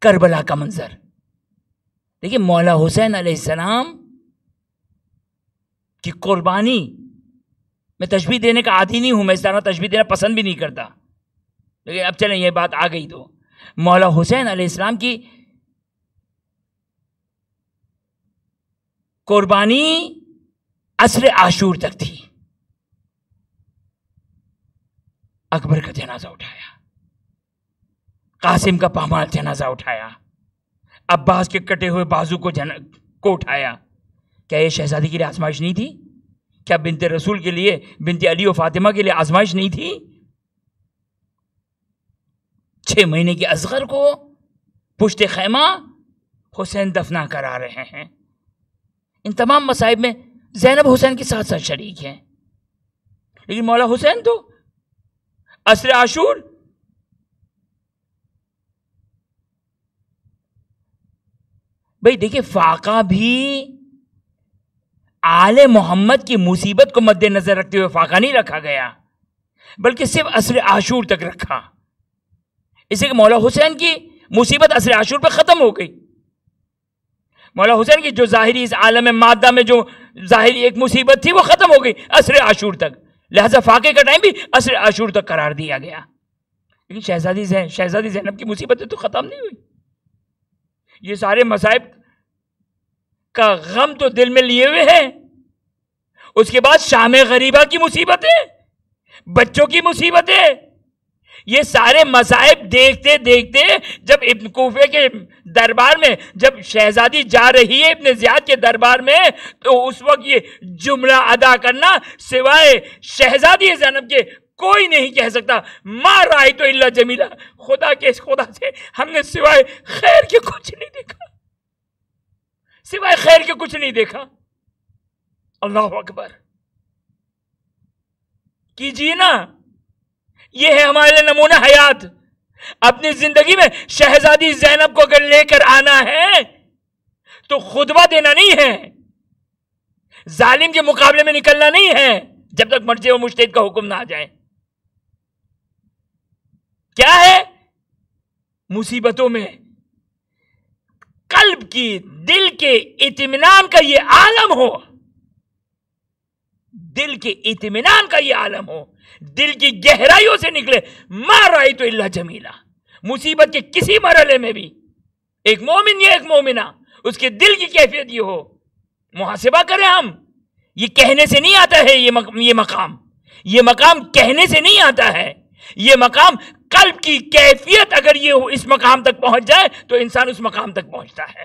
Speaker 2: کربلا کا منظر دیکھیے. مولا حسین علیہ السلام کی قربانی, میں تشبیہ دینے کا عادی نہیں ہوں, میں اس طرح تشبیہ دینا پسند بھی نہیں کرتا, لیکن اب چلیں یہ بات آ گئی تو مولا حسین علیہ السلام کی قربانی عصر عاشور تک تھی. اکبر کا جنازہ اٹھایا, قاسم کا پامال جنازہ اٹھایا, عباس کے کٹے ہوئے بازو کو اٹھایا. کیا یہ شہزادی کے لیے آزمائش نہیں تھی؟ کیا بنت رسول کے لیے, بنت علی و فاطمہ کے لیے آزمائش نہیں تھی؟ 6 مہینے کے اصغر کو پشت خیمہ حسین دفنا کرا رہے ہیں. ان تمام مصائب میں زینب حسین کے ساتھ ساتھ شریک ہیں, لیکن مولا حسین تو عصر عاشور بھائی دیکھیں, فاقہ بھی آل محمد کی مصیبت کو مد نظر رکھتے ہوئے فاقہ نہیں رکھا گیا, بلکہ صرف عصر عاشور تک رکھا. اسے کہ مولا حسین کی مصیبت عصر عاشور پہ ختم ہو گئی. مولا حسین کی جو ظاہری اس عالم مادہ میں جو ظاہری ایک مصیبت تھی وہ ختم ہو گئی عصر عاشور تک. لہذا فاقے کا ٹائم بھی عصر عاشور تک قرار دیا گیا. لیکن شہزادی زینب کی مصیبتیں تو ختم نہیں ہوئی. یہ سارے مصائب کا غم تو دل میں لیے ہوئے ہیں. اس کے بعد شام غریبہ کی مصیبتیں, بچوں کی مصیبتیں, یہ سارے مصائب دیکھتے دیکھتے جب ابن کوفے کے دربار میں جب شہزادی جا رہی ہے ابن زیاد کے دربار میں, تو اس وقت یہ جملہ ادا کرنا سوائے شہزادی زینب کے کوئی نہیں کہہ سکتا, ما رأیت الا جمیلہ. خدا سے ہم نے سوائے خیر کے کچھ نہیں دیکھا, سوائے خیر کے کچھ نہیں دیکھا. اللہ اکبر کیجیے نا, یہ ہے ہمارے لیے نمونہ حیات. اپنی زندگی میں شہزادی زینب کو اگر لے کر آنا ہے تو خطبہ دینا نہیں ہے, ظالم کے مقابلے میں نکلنا نہیں ہے جب تک مرجع و مجتہد کا حکم نہ آ جائے. کیا ہے مصیبتوں میں قلب کی, دل کے اطمینان کا یہ عالم ہو, دل کے اطمینان کا یہ عالم ہو, دل کی گہرائیوں سے نکلے ما رأیت الا جمیلہ. مصیبت کے کسی مرحلے میں بھی ایک مومن یا ایک مومنہ اس کے دل کی کیفیت یہ ہو. محاسبہ کریں ہم, یہ کہنے سے نہیں آتا ہے, یہ مقام کہنے سے نہیں آتا ہے. یہ مقام قلب کی کیفیت اگر یہ اس مقام تک پہنچ جائے تو انسان اس مقام تک پہنچتا ہے.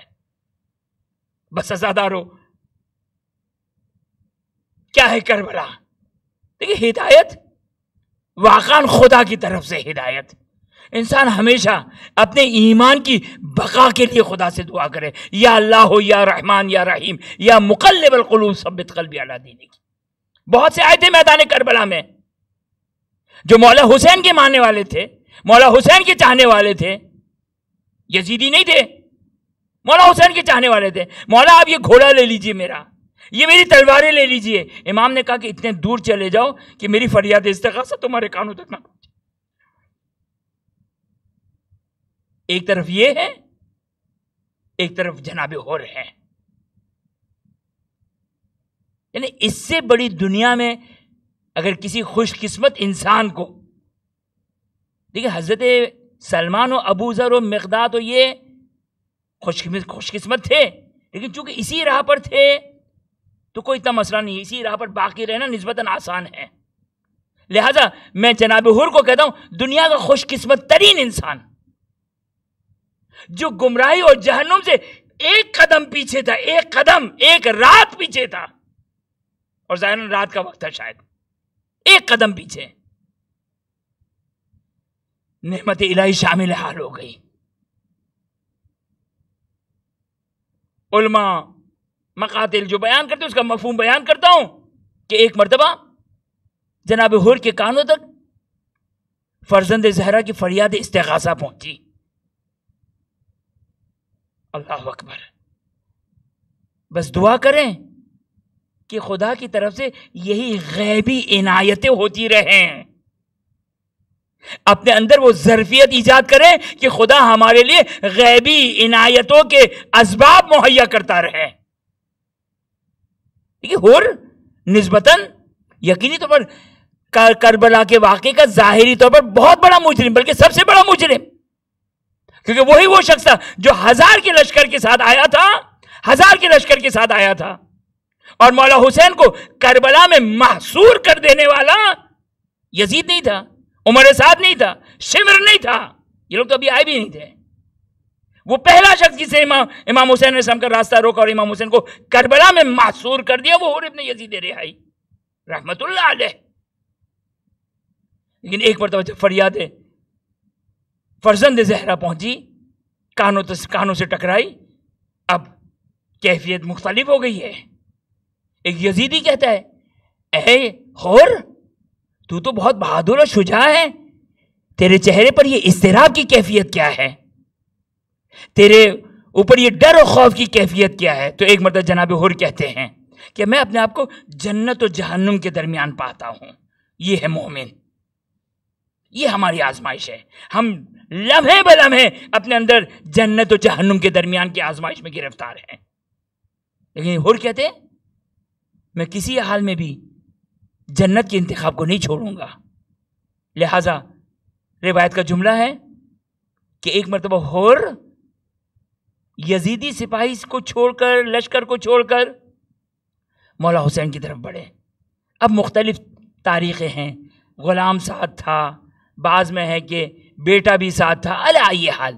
Speaker 2: بس عزادارو کیا ہے کربلا؟ دیکھیں ہدایت واقعاً خدا کی طرف سے ہدایت. انسان ہمیشہ اپنے ایمان کی بقا کے لیے خدا سے دعا کرے, یا اللہ یا رحمان یا رحیم یا مقلب القلوب ثبت قلبی علی دینک. بہت سے آئے تھے میدان کربلا میں جو مولا حسین کے ماننے والے تھے, مولا حسین کے چاہنے والے تھے, یزیدی نہیں تھے, مولا حسین کے چاہنے والے تھے. مولا آپ یہ گھوڑا لے لیجئے میرا, یہ میری تلواریں لے لیجئے. امام نے کہا کہ اتنے دور چلے جاؤ کہ میری فریاد استغاثہ تمہارے کانوں تک نہ پہنچے. ایک طرف یہ ہے, ایک طرف جناب ہور ہے. یعنی اس سے بڑی دنیا میں اگر کسی خوش قسمت انسان کو, دیکھیں حضرت سلمان و ابو ذر و مقداد و یہ خوش قسمت تھے, لیکن چونکہ اسی راہ پر تھے تو کوئی اتنا مسئلہ نہیں, اسی راہ پر باقی رہنا نسبتاً آسان ہے. لہذا میں جناب حر کو کہتا ہوں دنیا کا خوش قسمت ترین انسان جو گمراہی اور جہنم سے ایک قدم پیچھے تھا, ایک قدم, ایک رات پیچھے تھا, اور ظاہراً رات کا وقت تھا شاید, ایک قدم پیچھے, نعمت الہی شامل حال ہو گئی. علماء مقاتل جو بیان کرتے ہیں اس کا مفہوم بیان کرتا ہوں کہ ایک مرتبہ جناب حر کے کانوں تک فرزند زہرا کی فریاد استغاثہ پہنچی. اللہ اکبر. بس دعا کریں کہ خدا کی طرف سے یہی غیبی عنایتیں ہوتی رہیں. اپنے اندر وہ ظرفیت ایجاد کریں کہ خدا ہمارے لیے غیبی عنایتوں کے اسباب مہیا کرتا رہے. ہور نسبتاً یقینی طور پر کربلا کے واقعے کا ظاہری طور پر بہت بڑا مجرم، بلکہ سب سے بڑا مجرم، کیونکہ وہی وہ شخص تھا جو 1000 کے لشکر کے ساتھ آیا تھا، 1000 کے لشکر کے ساتھ آیا تھا، اور مولا حسین کو کربلا میں محصور کر دینے والا یزید نہیں تھا، عمر سعد نہیں تھا، شمر نہیں تھا. یہ لوگ تو ابھی آئے بھی نہیں تھے. وہ پہلا شخص جسے امام حسین علیہ السلام کا راستہ روکا اور امام حسین کو کربلا میں محصور کر دیا، وہ حور ابن یزید رہائی رحمت اللہ علیہ. لیکن ایک مرتبہ جب فریاد فرزند زہرا پہنچی، کانوں سے ٹکرائی، اب کیفیت مختلف ہو گئی ہے. ایک یزیدی کہتا ہے، اے حور، تو بہت بہادر اور شجاع ہے، تیرے چہرے پر یہ اضطراب کی کیفیت کیا ہے؟ تیرے اوپر یہ ڈر و خوف کی کیفیت کیا ہے؟ تو ایک مرتبہ جناب حور کہتے ہیں کہ میں اپنے آپ کو جنت و جہنم کے درمیان پاتا ہوں. یہ ہے مومن، یہ ہماری آزمائش ہے. ہم لمحے بلمحے اپنے اندر جنت و جہنم کے درمیان کی آزمائش میں گرفتار ہیں. لیکن حور کہتے ہیں میں کسی حال میں بھی جنت کے انتخاب کو نہیں چھوڑوں گا. لہذا روایت کا جملہ ہے کہ ایک مرتبہ حور یزیدی سپاہی کو چھوڑ کر، لشکر کو چھوڑ کر مولا حسین کی طرف بڑھے. اب مختلف تاریخیں ہیں، غلام ساتھ تھا، بعض میں ہے کہ بیٹا بھی ساتھ تھا. علی حال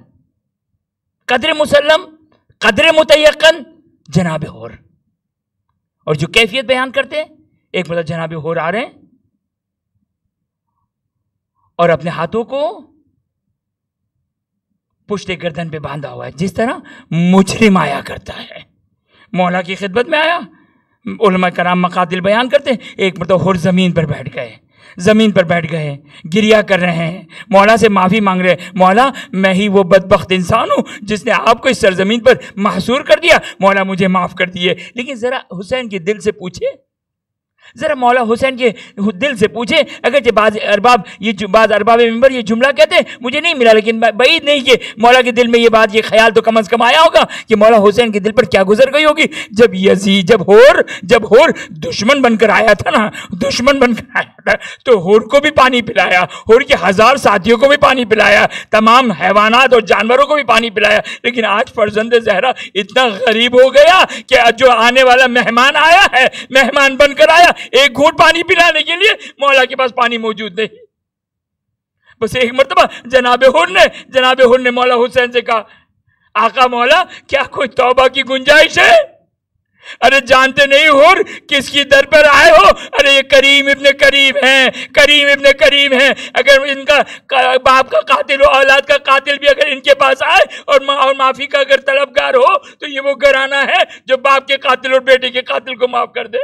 Speaker 2: قدر مسلم، قدر متیقن جناب حور. اور جو کیفیت بیان کرتے ہیں، ایک مطلب جناب حور آ رہے ہیں اور اپنے ہاتھوں کو پشت گردن پہ باندھا ہوا ہے، جس طرح مجرم آیا کرتا ہے. مولا کی خدمت میں آیا. علماء کرام مقاتل بیان کرتے ہیں، ایک مرتبہ حور زمین پر بیٹھ گئے، گریا کر رہے ہیں، مولا سے معافی مانگ رہے ہیں. مولا، میں ہی وہ بدبخت انسان ہوں جس نے آپ کو اس سرزمین پر محصور کر دیا، مولا مجھے معاف کر دیے. لیکن ذرا حسین کے دل سے پوچھے، ذرا مولا حسین کے دل سے پوچھے. اگرچہ بعض ارباب منبر یہ جملہ کہتے ہیں، مجھے نہیں ملا، لیکن بعید نہیں کہ مولا کے دل میں یہ بات، یہ خیال تو کم از کم آیا ہوگا کہ مولا حسین کے دل پر کیا گزر گئی ہوگی جب حور دشمن بن کر آیا تھا نا، تو حور کو بھی پانی پلایا، حور کے 1000 ساتھیوں کو بھی پانی پلایا، تمام حیوانات اور جانوروں کو بھی پانی پلایا. لیکن آج فرزند زہرا اتنا غریب ہو گیا کہ جو آنے والا مہمان آیا ہے، مہمان بن کر آیا، ایک گھونٹ پانی پلانے کے لیے مولا کے پاس پانی موجود نہیں. بس ایک مرتبہ جناب حور نے مولا حسین سے کہا، آقا مولا، کیا کوئی توبہ کی گنجائش ہے؟ ارے جانتے نہیں حور کس کی در پر آئے ہو؟ ارے یہ کریم ابن کریم ہیں. اگر ان کا باپ کا قاتل ہو، اولاد کا قاتل بھی اگر ان کے پاس آئے اور معافی کا اگر طلبگار ہو، تو یہ وہ گھرانہ ہے جو باپ کے قاتل اور بیٹے کے قاتل کو معاف کر دے.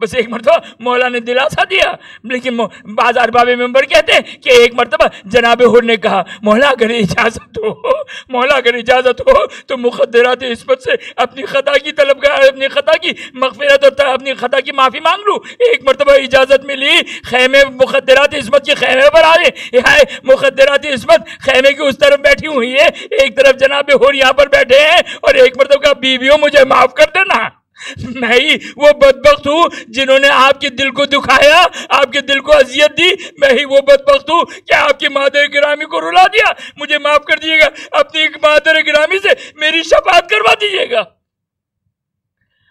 Speaker 2: بس ایک مرتبہ مولا نے دلاسا دیا. لیکن بعض ارباب منبر کہتے ہیں کہ ایک مرتبہ جناب حور نے کہا، مولا اگر اجازت ہو تو مخدرات عصمت سے اپنی خطا کی مغفرت اور اپنی خطا کی معافی مانگ لوں. ایک مرتبہ اجازت ملی، خیمے مخدرات عصمت کے خیمے پر آئے. مخدرات عصمت خیمے کی اس طرف بیٹھی ہوئی ہے، ایک طرف جناب حور یہاں پر بیٹھے ہیں، اور ایک مرتبہ کہا، بیویوں مجھے معاف کر دینا، میں ہی وہ بدبخت ہوں جنہوں نے آپ کے دل کو دکھایا، آپ کے دل کو اذیت دی. میں ہی وہ بدبخت ہوں کہ آپ کی مادر گرامی کو رلا دیا. مجھے معاف کر دیجیے گا، اپنی مادر گرامی سے میری شفاعت کروا دیجیے گا.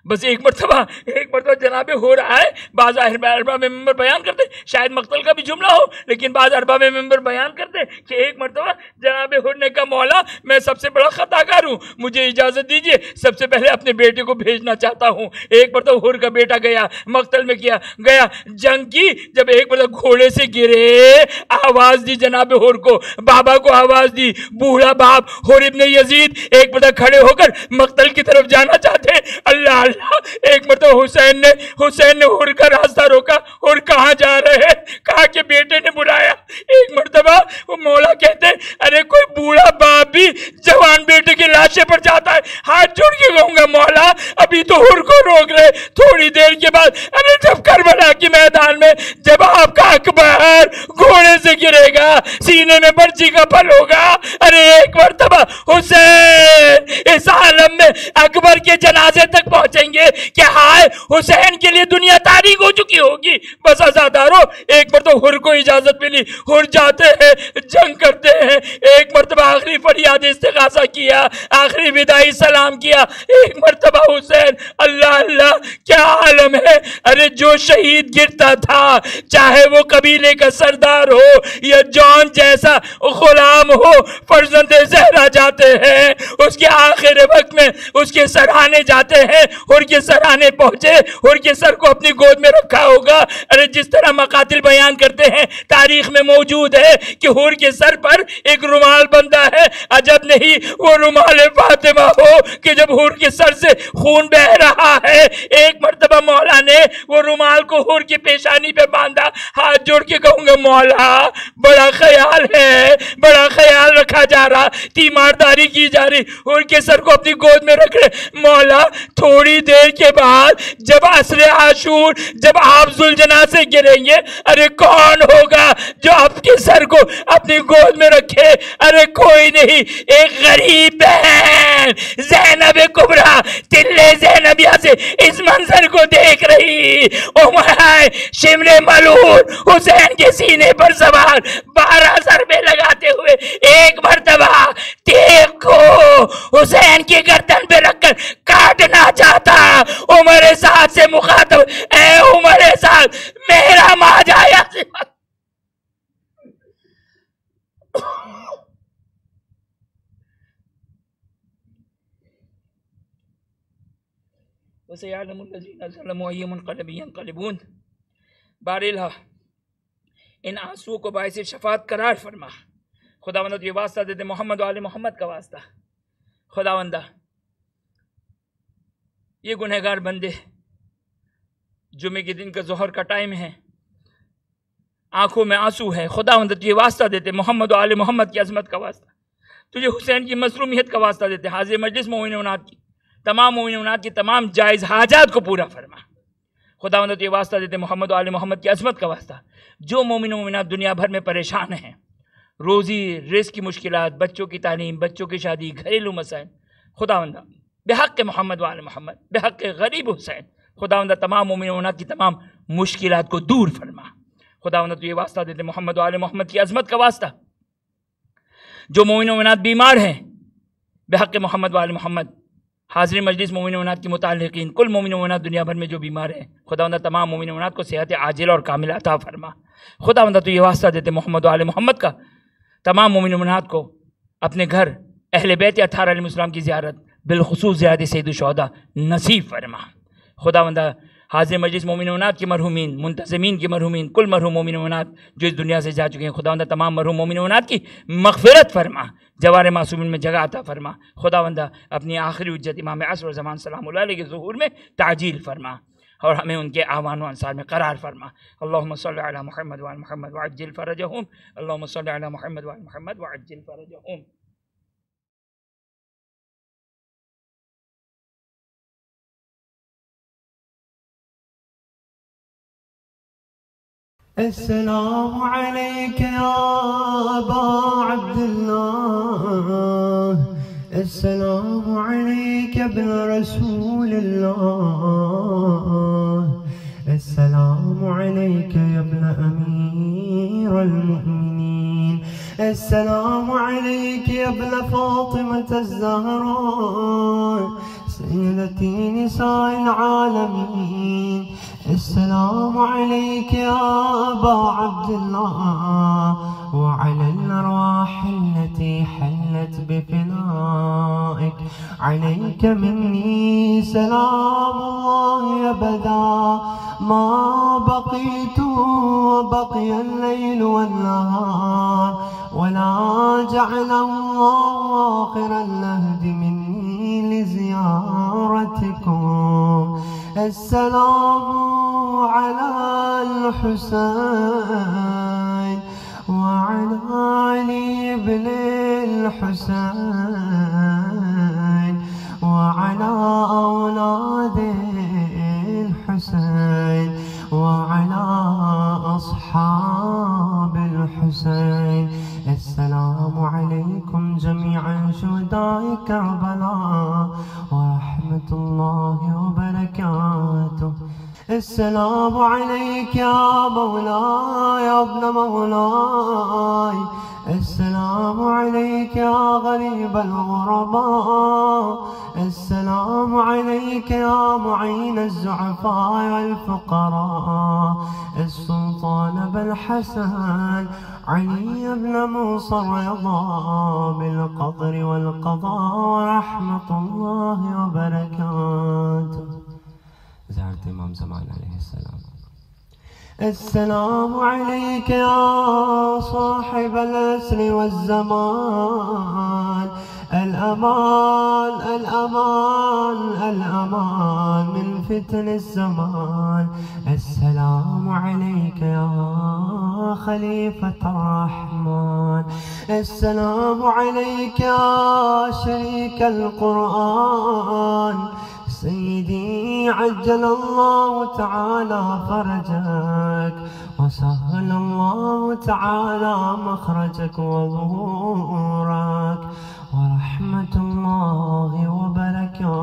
Speaker 2: بس ایک مرتبہ جناب حور آئے. بعض ارباب منبر بیان کرتے، شاید مقتل کا بھی جملہ ہو، لیکن بعض ارباب منبر بیان کرتے کہ ایک مرتبہ جناب حور نے کہا، مولا میں سب سے بڑا خطا کار ہوں، مجھے اجازت دیجیے، سب سے پہلے اپنے بیٹے کو بھیجنا چاہتا ہوں. ایک مرتبہ حور کا بیٹا گیا، مقتل میں گیا، جنگ کی. جب ایک مرتبہ گھوڑے سے گرے، آواز دی جناب حور کو، بابا کو آواز دی، بوڑھا باپ حور ابن یزید ایک مرتبہ کھڑے ہو کر مقتل کی طرف جانا چاہتے. اللہ اللہ ایک مرتبہ حسین نے ہر کا راستہ روکا، ہر کہاں جا رہے؟ کہا کہ بیٹے نے بلایا۔ ایک مرتبہ وہ مولا کہتے ارے کوئی بوڑھا باپ بھی جوان بیٹے کی لاشے پر جاتا ہے، ہاتھ جوڑ کے کہوں گا مولا ابھی تو ہر کو روک رہے، تھوڑی دیر کے بعد ارے جب کربلا کے میدان میں جب آپ کا اکبر گھوڑے سے گرے گا، سینے میں برچی کا پھل ہوگا، ارے ایک مرتبہ حسین اس عالم میں اکبر کے جنازے تک پہنچیں گے کہ ہائے حسین کے لیے دنیا تاریک ہو چکی ہوگی۔ بس عزادارو ایک مرتبہ ہر کو اجازت ملی، ہر جاتے ہیں، جنگ کرتے ہیں، ایک مرتبہ آخری فریاد استغاثہ کیا، آخری وداعی سلام کیا، ایک مرتبہ حسین اللہ اللہ کیا عالم ہے، ارے جو شہید گرتا تھا چاہے وہ قبیلے کا سردار ہو یا جان جیسا غلام ہو، فرزند زہرا جاتے ہیں، اس کے آخر وقت میں اس کے سرانے جاتے ہیں، ہر کے سرانے پہنچے، ہر کے سر کو اپنی گود میں رکھا ہوگا۔ ارے جس طرح مقاتل بیان کرتے ہیں تاریخ میں موجود ہے کہ ہر کے سر پر ایک رومال بندہ ہے، عجب نہیں وہ رومال فاطمہ ہو کہ جب ہر کے سر سے خون بہ رہا ہے ایک مرتبہ مولا نے وہ رومال کو ہر کی پیشانی پہ باندھا، ہاتھ جوڑ کے کہوں گا مولا بڑا خیال ہے، بڑا خیال رکھا جا رہا، تیمارداری کی جا رہی، ہر کے سر کو اپنی گود میں رکھ رہے، مولا تھوڑی دیر کے بعد جب عصر عاشور جب آپ ذوالجناح سے گریں گے، ارے کون ہوگا جو آپ کے سر کو اپنی گود میں رکھے؟ ارے کوئی نہیں، ایک غریب بہن زینب کبریٰ تلے زینبیہ سے اس منظر کو دیکھ رہی، شمر ملعون حسین کے سینے پر سوار 12 ضربے لگاتے ہوئے ایک مرتبہ تیغ کو حسین کی گردن پہ رکھ کر کاٹنا چاہتا، عمر سعد سے مخاطب اے عمر سعد میرا ماجا یا وَسَيَعْلَمُ الَّذِينَ ظَلَمُوا أَيُّ مُنقَلَبٍ يَنقَلِبُونَ۔ بارالہ ان آنسو کو باعث شفاعت قرار فرما، خداوند یہ واسطہ دیتے محمد و آل محمد کا واسطہ، خداوندہ یہ گنہگار بندے جمعے کے دن کا ظہر کا ٹائم ہے، آنکھوں میں آنسو ہے، خداوند تجھے واسطہ دیتے محمد و آل محمد کی عظمت کا واسطہ، تجھے حسین کی مظلومیت کا واسطہ دیتے، حاضر مجلس مومنات کی تمام مومنات کی تمام جائز حاجات کو پورا فرما، خداوند تجھے واسطہ دیتے محمد و آل محمد کی عظمت کا واسطہ، جو مومن و مومنات دنیا بھر میں پریشان ہیں، روزی رزق کی مشکلات، بچوں کی تعلیم، بچوں کی شادی، گھریلو مسائل، خداوندہ بحق محمد و آل محمد، بحق غریب حسین، خداوندہ تمام مومن و مومنات کی تمام مشکلات کو دور فرما، خداوندہ تجھے واسطہ دیتے محمد و آل محمد کی عظمت کا واسطہ، جو مومن و مومنات بیمار ہیں بحق محمد و آل محمد، حاضر مجلس مومن و مومنات کی متعلقین، کل مومن و مومنات دنیا بھر میں جو بیمار ہیں، خداوندہ تمام مومن و مومنات کو صحت عاجل اور کامل عطا فرما، خداوندہ تو یہ واسطہ دیتے محمد و آل محمد کا، تمام مومن و مومنات کو اپنے گھر اہل بیت اطہار علیہ السلام کی زیارت بالخصوص زیارت سید الشہداء نصیب فرما، خداوندہ حاضر مجلس مومن و مومنات کی مرحومین، منتظمین کی مرحومین، کل مرحوم مومن و مومنات جو اس دنیا سے جا چکے ہیں، خداوندہ تمام مرحوم مومن و مومنات کی مغفرت فرما، جوار معصومین میں جگہ عطا فرما، خداوندہ اپنی آخری حجت امام عصر و زمان سلام اللہ علیہ کے ظہور میں تعجیل فرما، اور ہمیں ان کے اعوان و انصار میں قرار فرما، اللہم صلی علی محمد وعلی محمد وعجل فرجہم، اللہم صلی علی محمد وعلی محمد وعجل فرجہم۔
Speaker 3: السلام عليك يا أبا عبد الله، السلام عليك يا ابن رسول الله، السلام عليك يا ابن أمير المؤمنين، السلام عليك يا ابن فاطمة الزهراء سيدتي نساء العالمين، السلام عليك يا أبا عبد الله وعلى الأرواح التي حلت بفنائك، عليك مني سلام الله أبدا ما بقيت وبقي الليل والنهار، ولا جعل الله آخر النهد مني لزيارتكم، السلام على الحسين وعلى علي بن الحسين وعلى أولاد الحسين وعلى أصحاب الحسين. السلام عليكم جميعا شهداء كربلاء ورحمة الله وبركاته. السلام عليك يا مولاي يا ابن مولاي. السلام عليك يا غريب الغرباء. السلام عليك يا معين الزعفاء والفقراء. السلطان أبا الحسن علي بن موسى الرضا بالقدر والقضاء ورحمة الله وبركاته. زارت إمام زمان عليه السلام. السلام عليك يا صاحب العصر والزمان. الأمان الأمان الأمان من فتن الزمان. السلام عليك يا خليفة الرحمن. السلام عليك يا شريك القرآن. سيدي عجل الله تعالى فرجك وسهل الله تعالى مخرجك وظهورك ورحمة الله وبركاته.